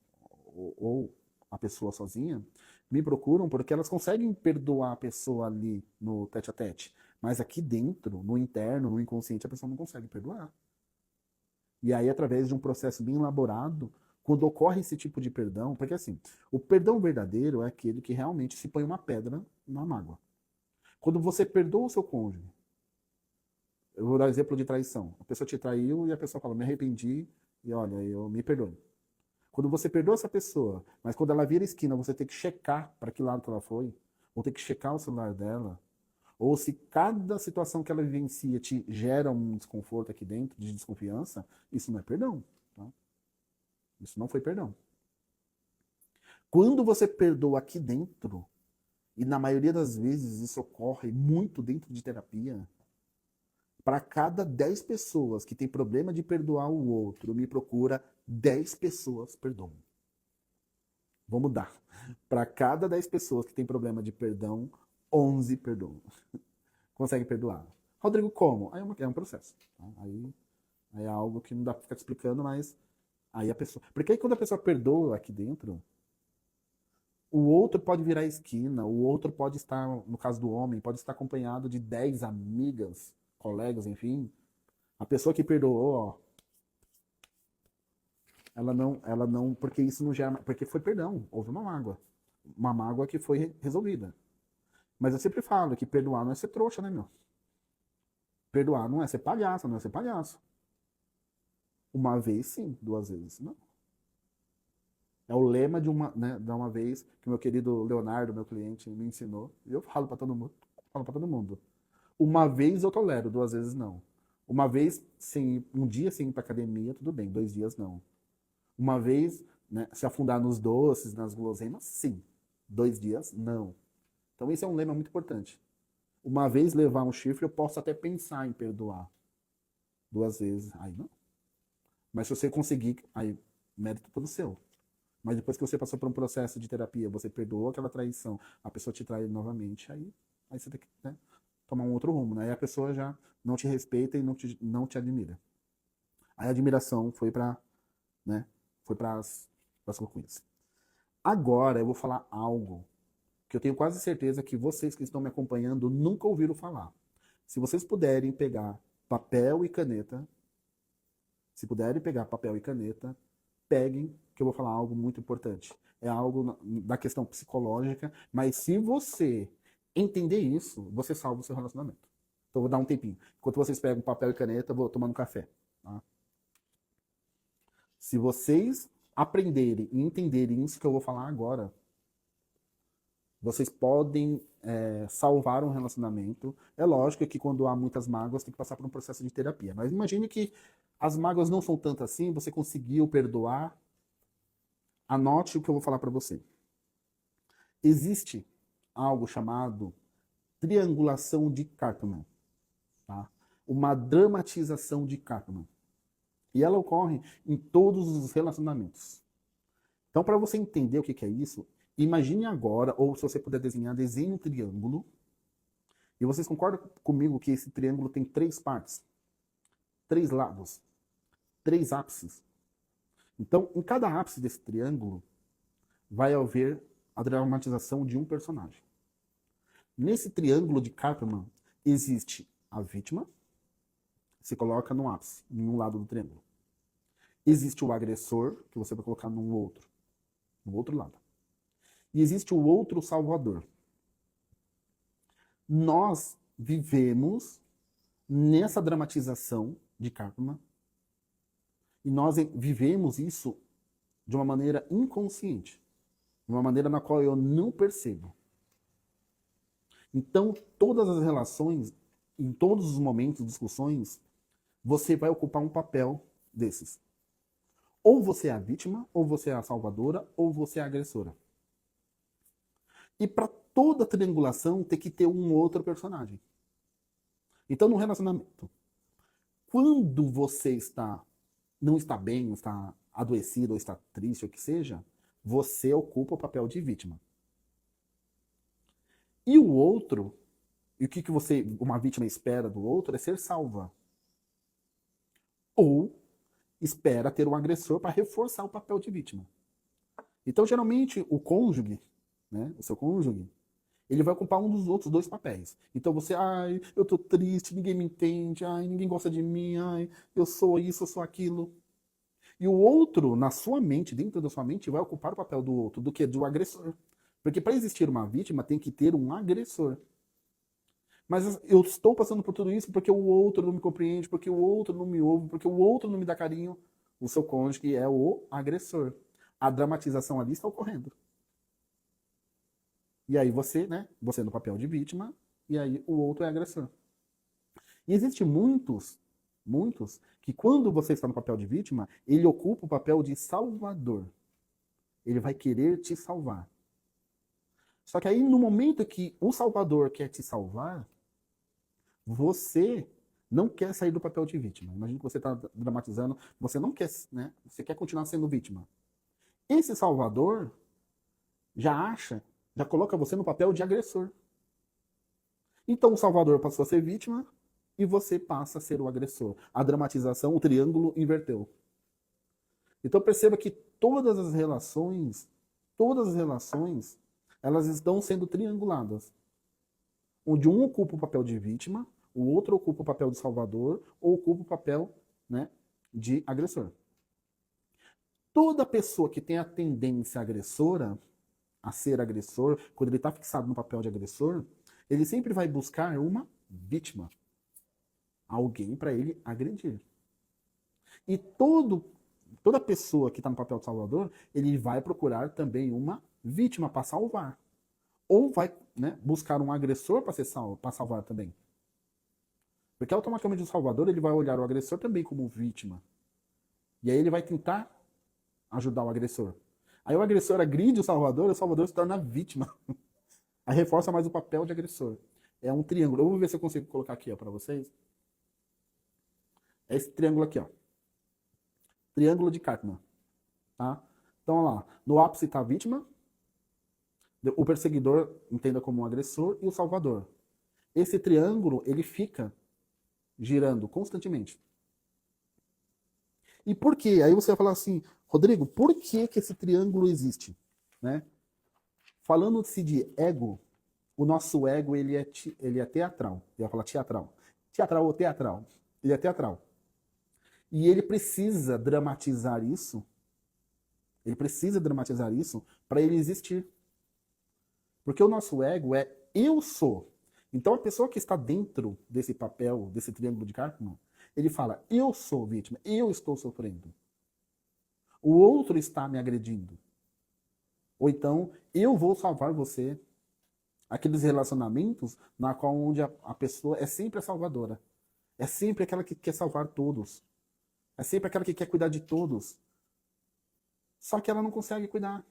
ou a pessoa sozinha, me procuram porque elas conseguem perdoar a pessoa ali no tete a tete. Mas aqui dentro, no interno, no inconsciente, a pessoa não consegue perdoar. E aí, através de um processo bem elaborado, quando ocorre esse tipo de perdão, porque assim, o perdão verdadeiro é aquele que realmente se põe uma pedra na mágoa. Quando você perdoa o seu cônjuge, eu vou dar exemplo de traição. A pessoa te traiu e a pessoa fala, me arrependi e olha, eu me perdoe. Quando você perdoa essa pessoa, mas quando ela vira esquina, você tem que checar para que lado que ela foi, ou tem que checar o celular dela, ou se cada situação que ela vivencia te gera um desconforto aqui dentro, de desconfiança, isso não é perdão. Tá? Isso não foi perdão. Quando você perdoa aqui dentro, e na maioria das vezes isso ocorre muito dentro de terapia, para cada 10 pessoas que tem problema de perdoar o outro, me procura 10 pessoas perdoam. Vou mudar. Para cada 10 pessoas que tem problema de perdão, 11 perdoam. Consegue perdoar. Rodrigo, como? Aí é um processo. Tá? Aí é algo que não dá para ficar te explicando, mas aí a pessoa. Porque aí quando a pessoa perdoa aqui dentro, o outro pode virar esquina, o outro pode estar, no caso do homem, pode estar acompanhado de 10 amigas, colegas, enfim. A pessoa que perdoou, ó, ela não, porque isso não gera, porque foi perdão, houve uma mágoa que foi resolvida. Mas eu sempre falo que perdoar não é ser trouxa, né, meu? Perdoar não é ser palhaço, não é ser palhaço. Uma vez sim, duas vezes não. É o lema de uma vez que meu querido Leonardo, meu cliente, me ensinou. E eu falo para todo mundo, falo para todo mundo. Uma vez eu tolero, duas vezes não. Uma vez sem um dia sem ir para academia, tudo bem, 2 dias não. Uma vez, né, se afundar nos doces, nas guloseimas, sim. 2 dias, não. Então esse é um lema muito importante. Uma vez levar um chifre, eu posso até pensar em perdoar. 2 vezes, aí não. Mas se você conseguir, aí mérito todo seu. Mas depois que você passou por um processo de terapia, você perdoou aquela traição, a pessoa te trai novamente, aí você tem que, né, tomar um outro rumo, né? Aí a pessoa já não te respeita e não te admira. Aí a admiração foi para, né, foi para as loucuras. Agora eu vou falar algo que eu tenho quase certeza que vocês que estão me acompanhando nunca ouviram falar. Se vocês puderem pegar papel e caneta, peguem, que eu vou falar algo muito importante. É algo da questão psicológica, mas se você entender isso, você salva o seu relacionamento. Então eu vou dar um tempinho. Enquanto vocês pegam papel e caneta, eu vou tomando café. Tá? Se vocês aprenderem e entenderem isso que eu vou falar agora, vocês podem salvar um relacionamento. É lógico que quando há muitas mágoas, tem que passar por um processo de terapia. Mas imagine que as mágoas não são tanto assim, você conseguiu perdoar. Anote o que eu vou falar para você. Existe algo chamado triangulação de Karpman. Tá? Uma dramatização de Karpman. E ela ocorre em todos os relacionamentos. Então, para você entender o que é isso, imagine agora, ou se você puder desenhar, desenhe um triângulo. E vocês concordam comigo que esse triângulo tem 3 partes? 3 lados. 3 ápices. Então, em cada ápice desse triângulo, vai haver a dramatização de um personagem. Nesse triângulo de Karpman, existe a vítima, se coloca no ápice, em um lado do triângulo. Existe o agressor, que você vai colocar no outro lado. E existe o outro salvador. Nós vivemos nessa dramatização de Karpman e nós vivemos isso de uma maneira inconsciente, de uma maneira na qual eu não percebo. Então, todas as relações, em todos os momentos, discussões, você vai ocupar um papel desses. Ou você é a vítima, ou você é a salvadora, ou você é a agressora. E para toda triangulação tem que ter um outro personagem. Então, no relacionamento, quando você não está bem, está adoecido, ou está triste, ou o que seja, você ocupa o papel de vítima. E o outro, e o que uma vítima espera do outro é ser salva. Ou espera ter um agressor para reforçar o papel de vítima. Então, geralmente, o cônjuge, né, o seu cônjuge, ele vai ocupar um dos outros 2 papéis. Então você, eu tô triste, ninguém me entende, ninguém gosta de mim, eu sou isso, eu sou aquilo. E o outro, na sua mente, dentro da sua mente, vai ocupar o papel do outro, do que? Do agressor. Porque para existir uma vítima, tem que ter um agressor. Mas eu estou passando por tudo isso porque o outro não me compreende, porque o outro não me ouve, porque o outro não me dá carinho. O seu cônjuge é o agressor. A dramatização ali está ocorrendo. E aí você, né? Você no papel de vítima, e aí o outro é agressor. E existem muitos, que quando você está no papel de vítima, ele ocupa o papel de salvador. Ele vai querer te salvar. Só que aí no momento que o salvador quer te salvar, você não quer sair do papel de vítima. Imagina que você está dramatizando, você não quer, né? Você quer continuar sendo vítima. Esse salvador já coloca você no papel de agressor. Então o salvador passou a ser vítima e você passa a ser o agressor. A dramatização, o triângulo inverteu. Então perceba que todas as relações, elas estão sendo trianguladas. Onde um ocupa o papel de vítima, o outro ocupa o papel de salvador, ou ocupa o papel, né, de agressor. Toda pessoa que tem a tendência agressora, a ser agressor, quando ele está fixado no papel de agressor, ele sempre vai buscar uma vítima. Alguém para ele agredir. E toda pessoa que está no papel de salvador, ele vai procurar também uma vítima para salvar. Ou vai, né, buscar um agressor para salvar também. Porque automaticamente o salvador ele vai olhar o agressor também como vítima. E aí ele vai tentar ajudar o agressor. Aí o agressor agride o salvador se torna vítima. Aí reforça mais o papel de agressor. É um triângulo. Eu vou ver se eu consigo colocar aqui para vocês. É esse triângulo aqui, ó. Triângulo de Karpman, tá? Então, olha lá. No ápice está a vítima, o perseguidor, entenda como um agressor, e o salvador. Esse triângulo, ele fica girando constantemente. E por quê? Aí você vai falar assim, Rodrigo, por que que esse triângulo existe? Né? Falando-se de ego, o nosso ego ele é teatral. Eu ia falar teatral. Teatral ou teatral? Ele é teatral. E ele precisa dramatizar isso. Ele precisa dramatizar isso para ele existir. Porque o nosso ego é eu sou. Então a pessoa que está dentro desse papel, desse triângulo de Karpman, ele fala, eu sou vítima, eu estou sofrendo. O outro está me agredindo. Ou então, eu vou salvar você. Aqueles relacionamentos na qual onde a pessoa é sempre a salvadora. É sempre aquela que quer salvar todos. É sempre aquela que quer cuidar de todos. Só que ela não consegue cuidar.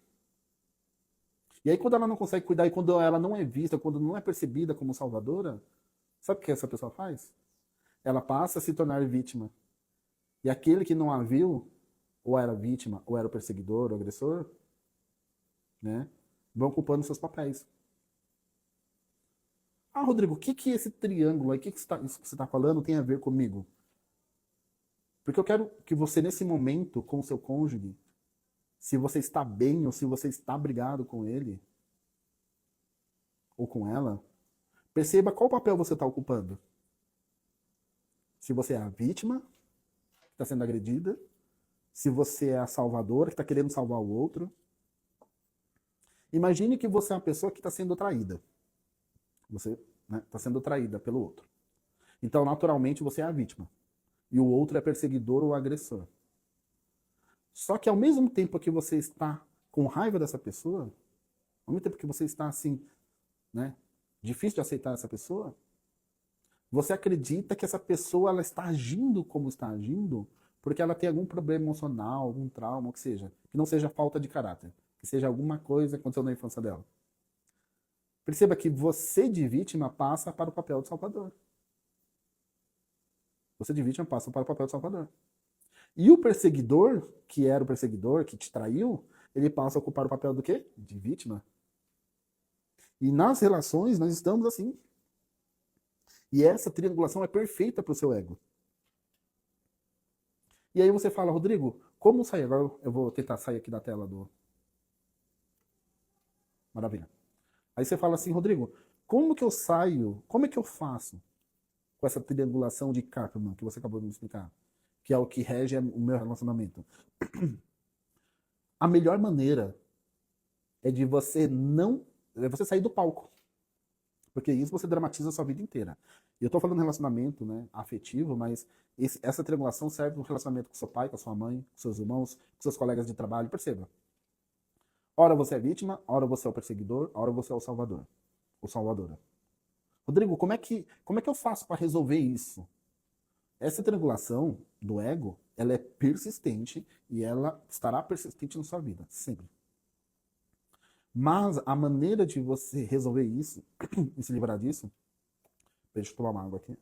E aí quando ela não consegue cuidar e quando ela não é vista, quando não é percebida como salvadora, sabe o que essa pessoa faz? Ela passa a se tornar vítima. E aquele que não a viu, ou era vítima, ou era o perseguidor, o agressor, né, vão ocupando seus papéis. Ah, Rodrigo, o que que esse triângulo aí, o que que isso que você está falando tem a ver comigo? Porque eu quero que você, nesse momento, com o seu cônjuge, se você está bem ou se você está brigado com ele ou com ela, perceba qual papel você está ocupando. Se você é a vítima, que está sendo agredida, se você é a salvadora, que está querendo salvar o outro. Imagine que você é uma pessoa que está sendo traída. Você está sendo traída pelo outro. Então, naturalmente, você é a vítima. E o outro é perseguidor ou agressor. Só que ao mesmo tempo que você está com raiva dessa pessoa, ao mesmo tempo que você está assim, né, difícil de aceitar essa pessoa, você acredita que essa pessoa ela está agindo como está agindo porque ela tem algum problema emocional, algum trauma, o que seja. Que não seja falta de caráter. Que seja alguma coisa que aconteceu na infância dela. Perceba que você de vítima passa para o papel de salvador. Você de vítima passa para o papel de salvador. E o perseguidor, que era o perseguidor, que te traiu, ele passa a ocupar o papel do quê? De vítima. E nas relações nós estamos assim. E essa triangulação é perfeita para o seu ego. E aí você fala, Rodrigo, como sair? Agora eu vou tentar sair aqui da tela do... Maravilha. Aí você fala assim, Rodrigo, como que eu saio? Como é que eu faço com essa triangulação de Karpman que você acabou de me explicar? Que é o que rege o meu relacionamento. A melhor maneira é de você não... é você sair do palco. Porque isso você dramatiza a sua vida inteira. E eu tô falando de relacionamento, né, afetivo, mas essa triangulação serve no relacionamento com seu pai, com a sua mãe, com seus irmãos, com seus colegas de trabalho. Perceba. Ora você é vítima, ora você é o perseguidor, ora você é o salvador. Ou salvadora. Rodrigo, como é que eu faço para resolver isso? Essa triangulação do ego, ela é persistente e ela estará persistente na sua vida, sempre. Mas a maneira de você resolver isso e se livrar disso, deixa eu tomar uma água aqui.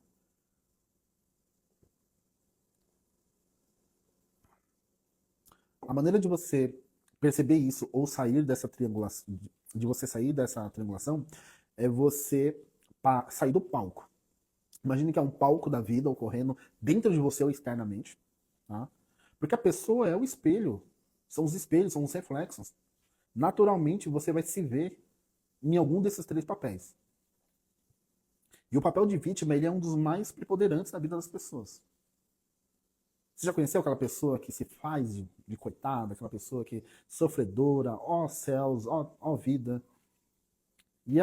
A maneira de você perceber isso ou sair dessa triangulação, de você sair dessa triangulação, é você sair do palco. Imagine que é um palco da vida ocorrendo dentro de você ou externamente. Tá? Porque a pessoa é o espelho. São os espelhos, são os reflexos. Naturalmente você vai se ver em algum desses três papéis. E o papel de vítima ele é um dos mais preponderantes na vida das pessoas. Você já conheceu aquela pessoa que se faz de coitada, aquela pessoa que sofredora, ó céus, ó vida. E,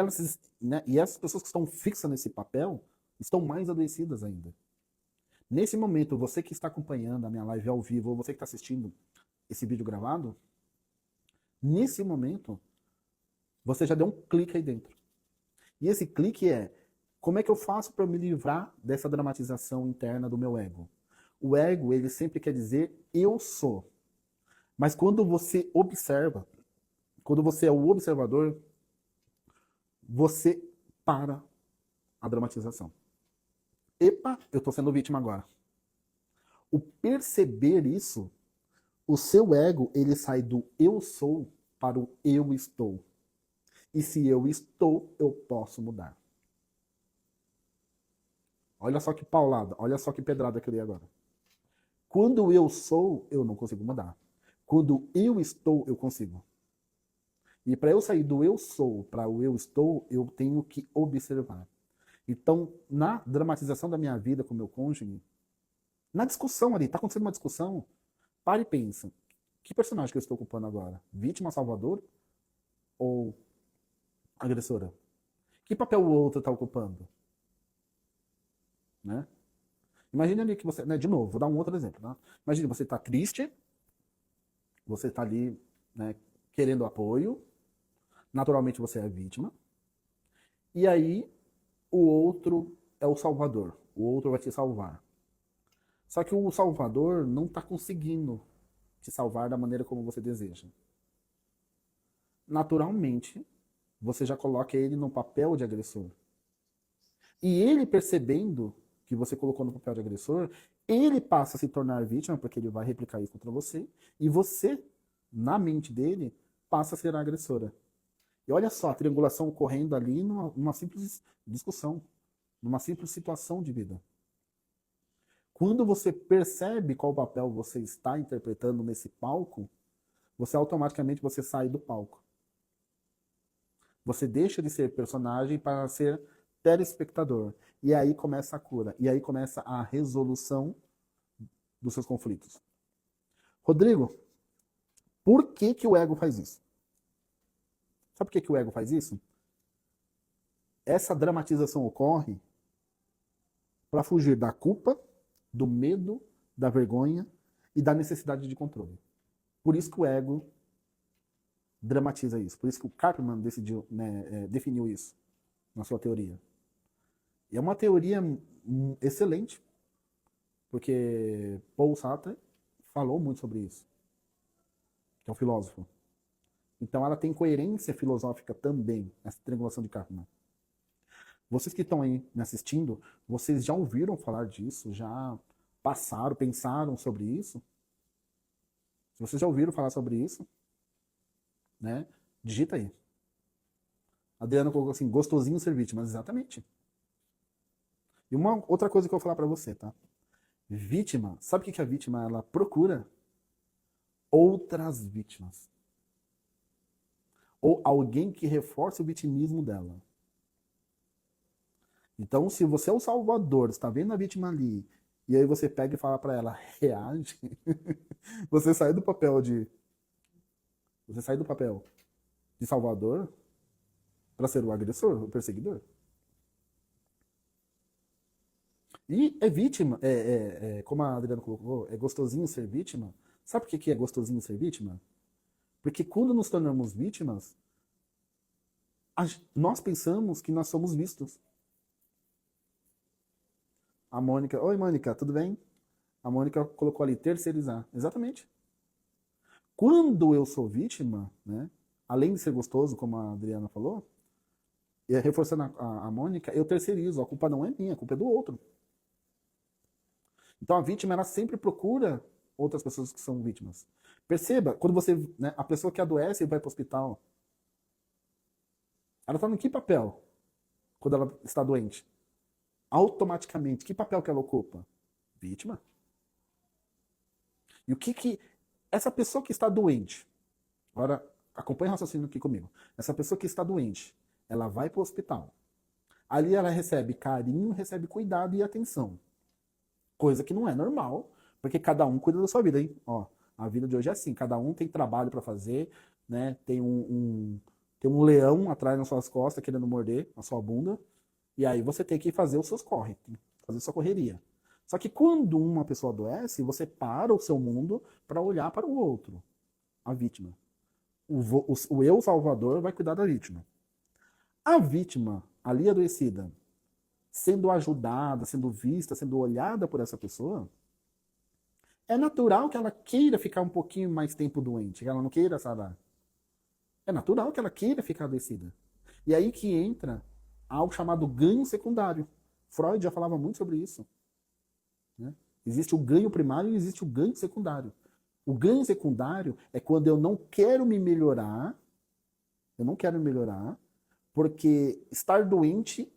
e essas pessoas que estão fixas nesse papel estão mais adoecidas ainda. Nesse momento, você que está acompanhando a minha live ao vivo, ou você que está assistindo esse vídeo gravado, nesse momento, você já deu um clique aí dentro. E esse clique é, como é que eu faço para me livrar dessa dramatização interna do meu ego? O ego, ele sempre quer dizer eu sou. Mas quando você observa, quando você é o observador, você para a dramatização. Epa, eu estou sendo vítima agora. O perceber isso, o seu ego, ele sai do eu sou para o eu estou. E se eu estou, eu posso mudar. Olha só que paulada, olha só que pedrada que eu dei agora. Quando eu sou, eu não consigo mudar. Quando eu estou, eu consigo. E para eu sair do eu sou para o eu estou, eu tenho que observar. Então, na dramatização da minha vida com meu cônjuge, na discussão ali, tá acontecendo uma discussão, para e pensa. Que personagem que eu estou ocupando agora? Vítima, salvador ou agressora? Que papel o outro está ocupando? Né? Imagine ali que você, né, de novo, vou dar um outro exemplo. Tá? Imagine você está triste, você está ali, né, querendo apoio, naturalmente você é vítima, e aí o outro é o salvador, o outro vai te salvar. Só que o salvador não está conseguindo te salvar da maneira como você deseja. Naturalmente, você já coloca ele no papel de agressor. E ele percebendo que você colocou no papel de agressor, ele passa a se tornar vítima, porque ele vai replicar isso contra você, e você, na mente dele, passa a ser a agressora. E olha só, a triangulação ocorrendo ali numa simples discussão, numa simples situação de vida. Quando você percebe qual papel você está interpretando nesse palco, você automaticamente você sai do palco. Você deixa de ser personagem para ser telespectador. E aí começa a cura. E aí começa a resolução dos seus conflitos. Rodrigo, por que, que o ego faz isso? Sabe por que, que o ego faz isso? Essa dramatização ocorre para fugir da culpa, do medo, da vergonha e da necessidade de controle. Por isso que o ego dramatiza isso. Por isso que o Kahneman decidiu, né, definiu isso na sua teoria. E é uma teoria excelente, porque Paul Sartre falou muito sobre isso, que é um filósofo. Então ela tem coerência filosófica também, essa triangulação de Kahneman. Vocês que estão aí me assistindo, vocês já ouviram falar disso? Já passaram, pensaram sobre isso? Se vocês já ouviram falar sobre isso, né? Digita aí. Adriano colocou assim, gostosinho ser vítima. Exatamente. E uma outra coisa que eu vou falar pra você, tá? Vítima, sabe o que a vítima ela procura? Outras vítimas. Ou alguém que reforce o vitimismo dela. Então, se você é o salvador, está vendo a vítima ali, e aí você pega e fala pra ela, reage, você sai do papel de salvador para ser o agressor, o perseguidor. E é vítima, como a Adriana colocou, é gostosinho ser vítima. Sabe por que é gostosinho ser vítima? Porque quando nos tornamos vítimas, nós pensamos que nós somos vistos. A Mônica, oi Mônica, tudo bem? A Mônica colocou ali, terceirizar. Exatamente. Quando eu sou vítima, né, além de ser gostoso, como a Adriana falou, e reforçando a Mônica, eu terceirizo. A culpa não é minha, a culpa é do outro. Então a vítima, ela sempre procura outras pessoas que são vítimas. Perceba, quando você, né, a pessoa que adoece e vai para o hospital, ela está em que papel quando ela está doente? Automaticamente, que papel que ela ocupa? Vítima. E o que essa pessoa que está doente, agora acompanhe o raciocínio aqui comigo. Essa pessoa que está doente, ela vai para o hospital. Ali ela recebe carinho, recebe cuidado e atenção. Coisa que não é normal, porque cada um cuida da sua vida, hein? Ó, a vida de hoje é assim, cada um tem trabalho para fazer, né? Tem um leão atrás nas suas costas querendo morder a sua bunda, e aí você tem que fazer os seus corre, fazer a sua correria. Só que quando uma pessoa adoece, você para o seu mundo para olhar para o outro, a vítima. O eu salvador vai cuidar da vítima. A vítima, ali adoecida, sendo ajudada, sendo vista, sendo olhada por essa pessoa, é natural que ela queira ficar um pouquinho mais tempo doente, que ela não queira sarar. É natural que ela queira ficar adoecida. E aí que entra algo chamado ganho secundário. Freud já falava muito sobre isso. Né? Existe o ganho primário e existe o ganho secundário. O ganho secundário é quando eu não quero me melhorar, eu não quero me melhorar, porque estar doente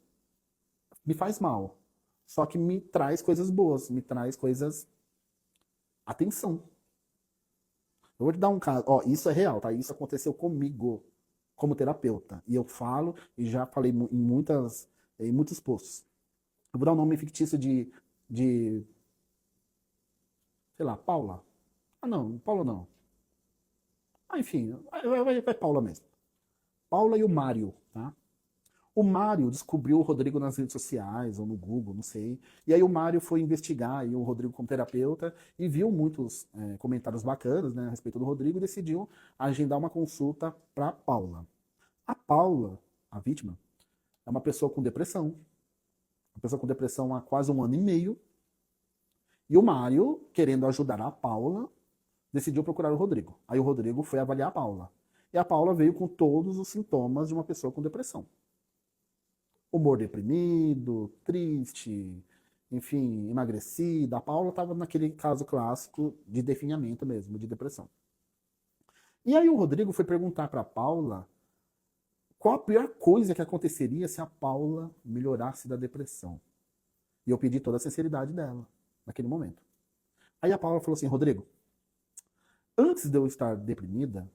me faz mal. Só que me traz coisas boas, me traz coisas. Atenção. Eu vou te dar um caso. Ó, isso é real, tá? Isso aconteceu comigo, como terapeuta. E eu falo, e já falei em muitos posts. Eu vou dar um nome fictício de sei lá, Paula. Ah, não, Paula não. Ah, enfim, vai Paula mesmo. Paula e o Mário, tá? O Mário descobriu o Rodrigo nas redes sociais ou no Google, não sei. E aí o Mário foi investigar aí o Rodrigo como terapeuta e viu muitos comentários bacanas, né, a respeito do Rodrigo e decidiu agendar uma consulta para Paula. A Paula, a vítima, é uma pessoa com depressão. Uma pessoa com depressão há quase 1 ano e meio. E o Mário, querendo ajudar a Paula, decidiu procurar o Rodrigo. Aí o Rodrigo foi avaliar a Paula. E a Paula veio com todos os sintomas de uma pessoa com depressão. Humor deprimido, triste, enfim, emagrecida. A Paula estava naquele caso clássico de definhamento mesmo, de depressão. E aí o Rodrigo foi perguntar para a Paula qual a pior coisa que aconteceria se a Paula melhorasse da depressão. E eu pedi toda a sinceridade dela naquele momento. Aí a Paula falou assim: Rodrigo, antes de eu estar deprimida,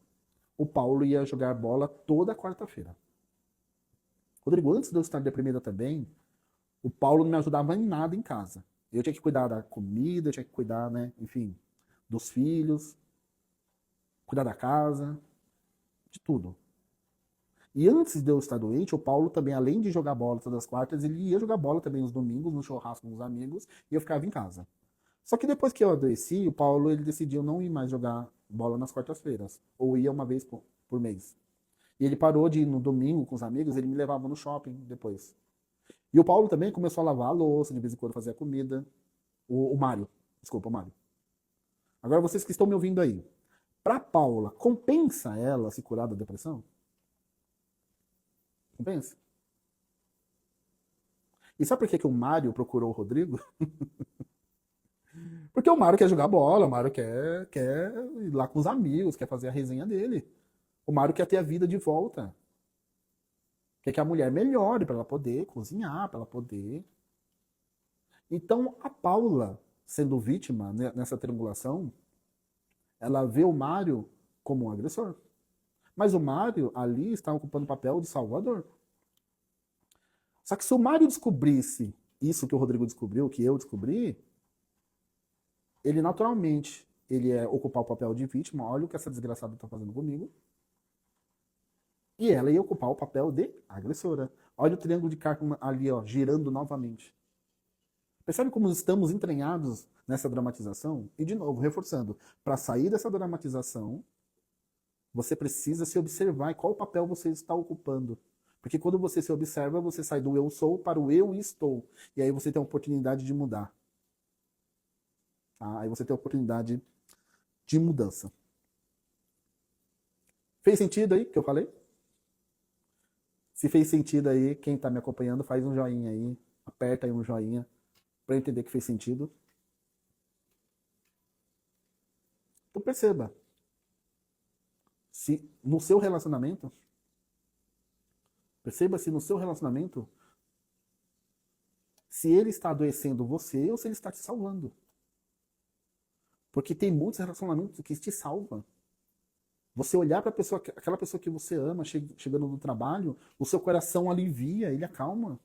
o Paulo ia jogar bola toda quarta-feira. Rodrigo, antes de eu estar deprimida também, o Paulo não me ajudava em nada em casa. Eu tinha que cuidar da comida, eu tinha que cuidar, né, enfim, dos filhos, cuidar da casa, de tudo. E antes de eu estar doente, o Paulo também, além de jogar bola todas as quartas, ele ia jogar bola também nos domingos, no churrasco com os amigos, e eu ficava em casa. Só que depois que eu adoeci, o Paulo ele decidiu não ir mais jogar bola nas quartas-feiras, ou ia uma vez por mês. E ele parou de ir no domingo com os amigos, ele me levava no shopping depois. E o Paulo também começou a lavar a louça, de vez em quando fazer a comida. O Mário, desculpa, o Mário. Agora vocês que estão me ouvindo aí, pra Paula, compensa ela se curar da depressão? Compensa? E sabe por que o Mário procurou o Rodrigo? Porque o Mário quer jogar bola, o Mário quer ir lá com os amigos, quer fazer a resenha dele. O Mário quer ter a vida de volta. Quer que a mulher melhore para ela poder cozinhar, para ela poder. Então a Paula, sendo vítima nessa triangulação, ela vê o Mário como um agressor. Mas o Mário ali está ocupando o papel de salvador. Só que se o Mário descobrisse isso que o Rodrigo descobriu, que eu descobri, ele naturalmente ele ia ocupar o papel de vítima. Olha o que essa desgraçada está fazendo comigo. E ela ia ocupar o papel de agressora. Olha o triângulo de Karpman ali, ó, girando novamente. Percebe como estamos entranhados nessa dramatização? E de novo, reforçando, para sair dessa dramatização, você precisa se observar e qual papel você está ocupando. Porque quando você se observa, você sai do eu sou para o eu estou. E aí você tem a oportunidade de mudar. Tá? Aí você tem a oportunidade de mudança. Fez sentido aí que eu falei? Se fez sentido aí, quem está me acompanhando, faz um joinha aí. Aperta aí um joinha para entender que fez sentido. Então perceba, se no seu relacionamento, perceba se no seu relacionamento, se ele está adoecendo você ou se ele está te salvando. Porque tem muitos relacionamentos que te salvam. Você olhar para pessoa, aquela pessoa que você ama, chegando no trabalho, o seu coração alivia, ele acalma.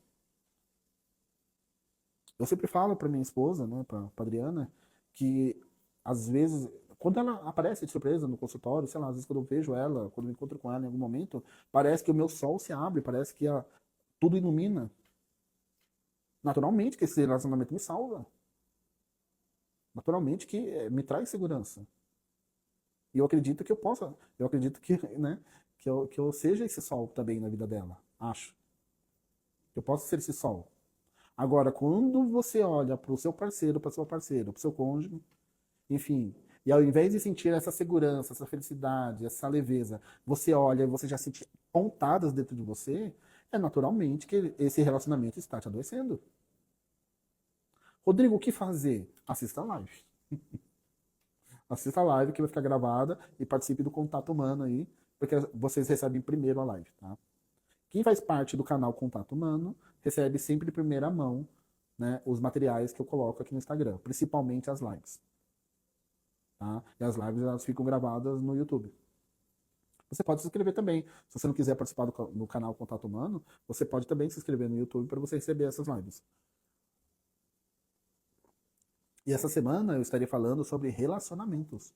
Eu sempre falo para minha esposa, né, para Adriana, que às vezes, quando ela aparece de surpresa no consultório, sei lá, às vezes quando eu vejo ela, quando eu encontro com ela em algum momento, parece que o meu sol se abre, parece que tudo ilumina. Naturalmente que esse relacionamento me salva. Naturalmente que me traz segurança. E eu acredito que eu possa, eu acredito que, né, que eu seja esse sol também na vida dela. Acho. Que eu possa ser esse sol. Agora, quando você olha para o seu parceiro, para sua parceira, para o seu cônjuge, enfim, e ao invés de sentir essa segurança, essa felicidade, essa leveza, você olha e você já sente pontadas dentro de você, é naturalmente que esse relacionamento está te adoecendo. Rodrigo, o que fazer? Assista a live. Assista a live que vai ficar gravada e participe do contato humano aí, porque vocês recebem primeiro a live, tá? Quem faz parte do canal Contato Humano recebe sempre de primeira mão, né, os materiais que eu coloco aqui no Instagram, principalmente as lives. Tá? E as lives elas ficam gravadas no YouTube. Você pode se inscrever também. Se você não quiser participar do canal Contato Humano, você pode também se inscrever no YouTube para você receber essas lives. E essa semana eu estaria falando sobre relacionamentos.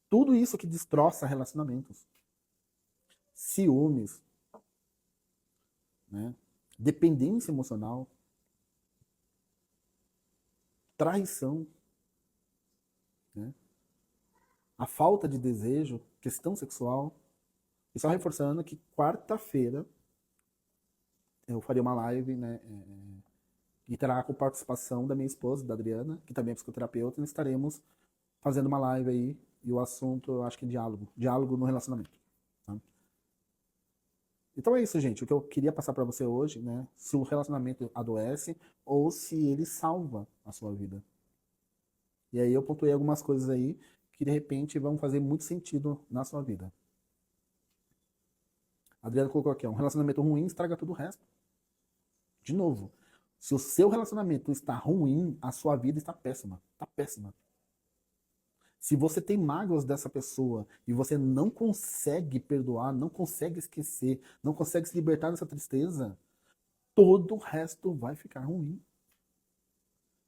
Tudo isso que destroça relacionamentos. Ciúmes, né? Dependência emocional, traição, né? A falta de desejo, questão sexual. E só reforçando que quarta-feira eu faria uma live, né? E terá com participação da minha esposa, da Adriana, que também é psicoterapeuta, e estaremos fazendo uma live aí. E o assunto, eu acho que é diálogo. Diálogo no relacionamento. Tá? Então é isso, gente. O que eu queria passar para você hoje, né? Se o relacionamento adoece ou se ele salva a sua vida. E aí eu pontuei algumas coisas aí que de repente vão fazer muito sentido na sua vida. A Adriana colocou aqui, um relacionamento ruim estraga todo o resto. De novo, se o seu relacionamento está ruim, a sua vida está péssima. Está péssima. Se você tem mágoas dessa pessoa e você não consegue perdoar, não consegue esquecer, não consegue se libertar dessa tristeza, todo o resto vai ficar ruim.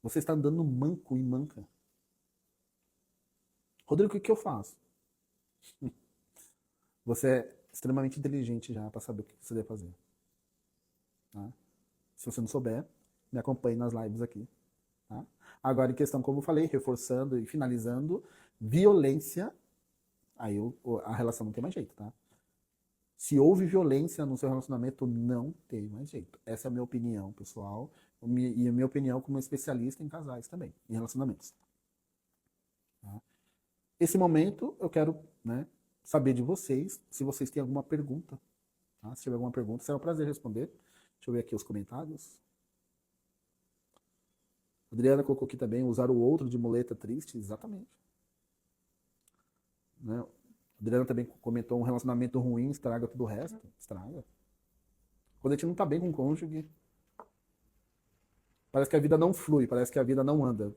Você está andando manco e manca. Rodrigo, o que eu faço? Você é extremamente inteligente já para saber o que você deve fazer. Tá? Se você não souber, me acompanhe nas lives aqui. Tá? Agora, em questão, como eu falei, reforçando e finalizando, violência, aí a relação não tem mais jeito, tá? Se houve violência no seu relacionamento, não tem mais jeito. Essa é a minha opinião, pessoal, e a minha opinião como especialista em casais também, em relacionamentos. Tá? Esse momento, eu quero, né, saber de vocês, se vocês têm alguma pergunta. Tá? Se tiver alguma pergunta, será um prazer responder. Deixa eu ver aqui os comentários. Adriana colocou aqui também, usar o outro de muleta triste, exatamente. Né? Adriana também comentou, um relacionamento ruim estraga tudo o resto. Estraga. Quando a gente não tá bem com o cônjuge, parece que a vida não flui, parece que a vida não anda.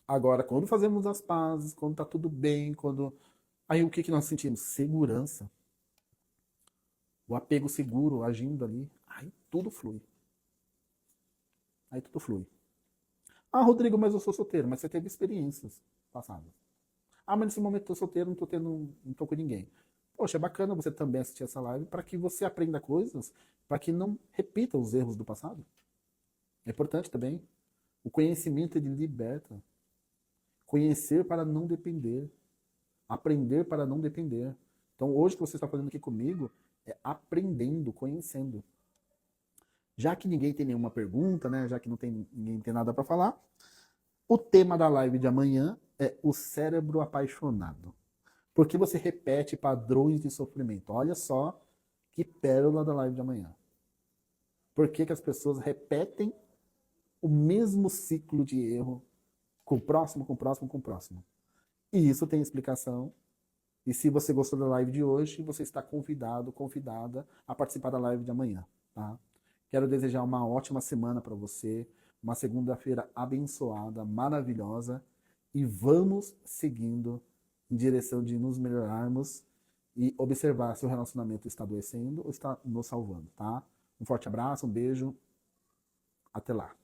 Agora, quando fazemos as pazes, quando tá tudo bem, quando... Aí o que, que nós sentimos? Segurança. O apego seguro agindo ali. Aí tudo flui. Aí tudo flui. Ah, Rodrigo, mas eu sou solteiro. Mas você teve experiências passadas. Ah, mas nesse momento eu tô solteiro, não tô com ninguém. Poxa, é bacana você também assistir essa live para que você aprenda coisas, para que não repita os erros do passado. É importante também. O conhecimento ele liberta. Conhecer para não depender. Aprender para não depender. Então, hoje o que você está fazendo aqui comigo é aprendendo, conhecendo. Já que ninguém tem nenhuma pergunta, né? Já que ninguém tem nada para falar, o tema da live de amanhã é o cérebro apaixonado. Por que você repete padrões de sofrimento? Olha só que pérola da live de amanhã. Por que as pessoas repetem o mesmo ciclo de erro com o próximo, com o próximo, com o próximo? E isso tem explicação. E se você gostou da live de hoje, você está convidado, convidada a participar da live de amanhã. Tá? Quero desejar uma ótima semana para você, uma segunda-feira abençoada, maravilhosa, e vamos seguindo em direção de nos melhorarmos e observar se o relacionamento está adoecendo ou está nos salvando, tá? Um forte abraço, um beijo, até lá.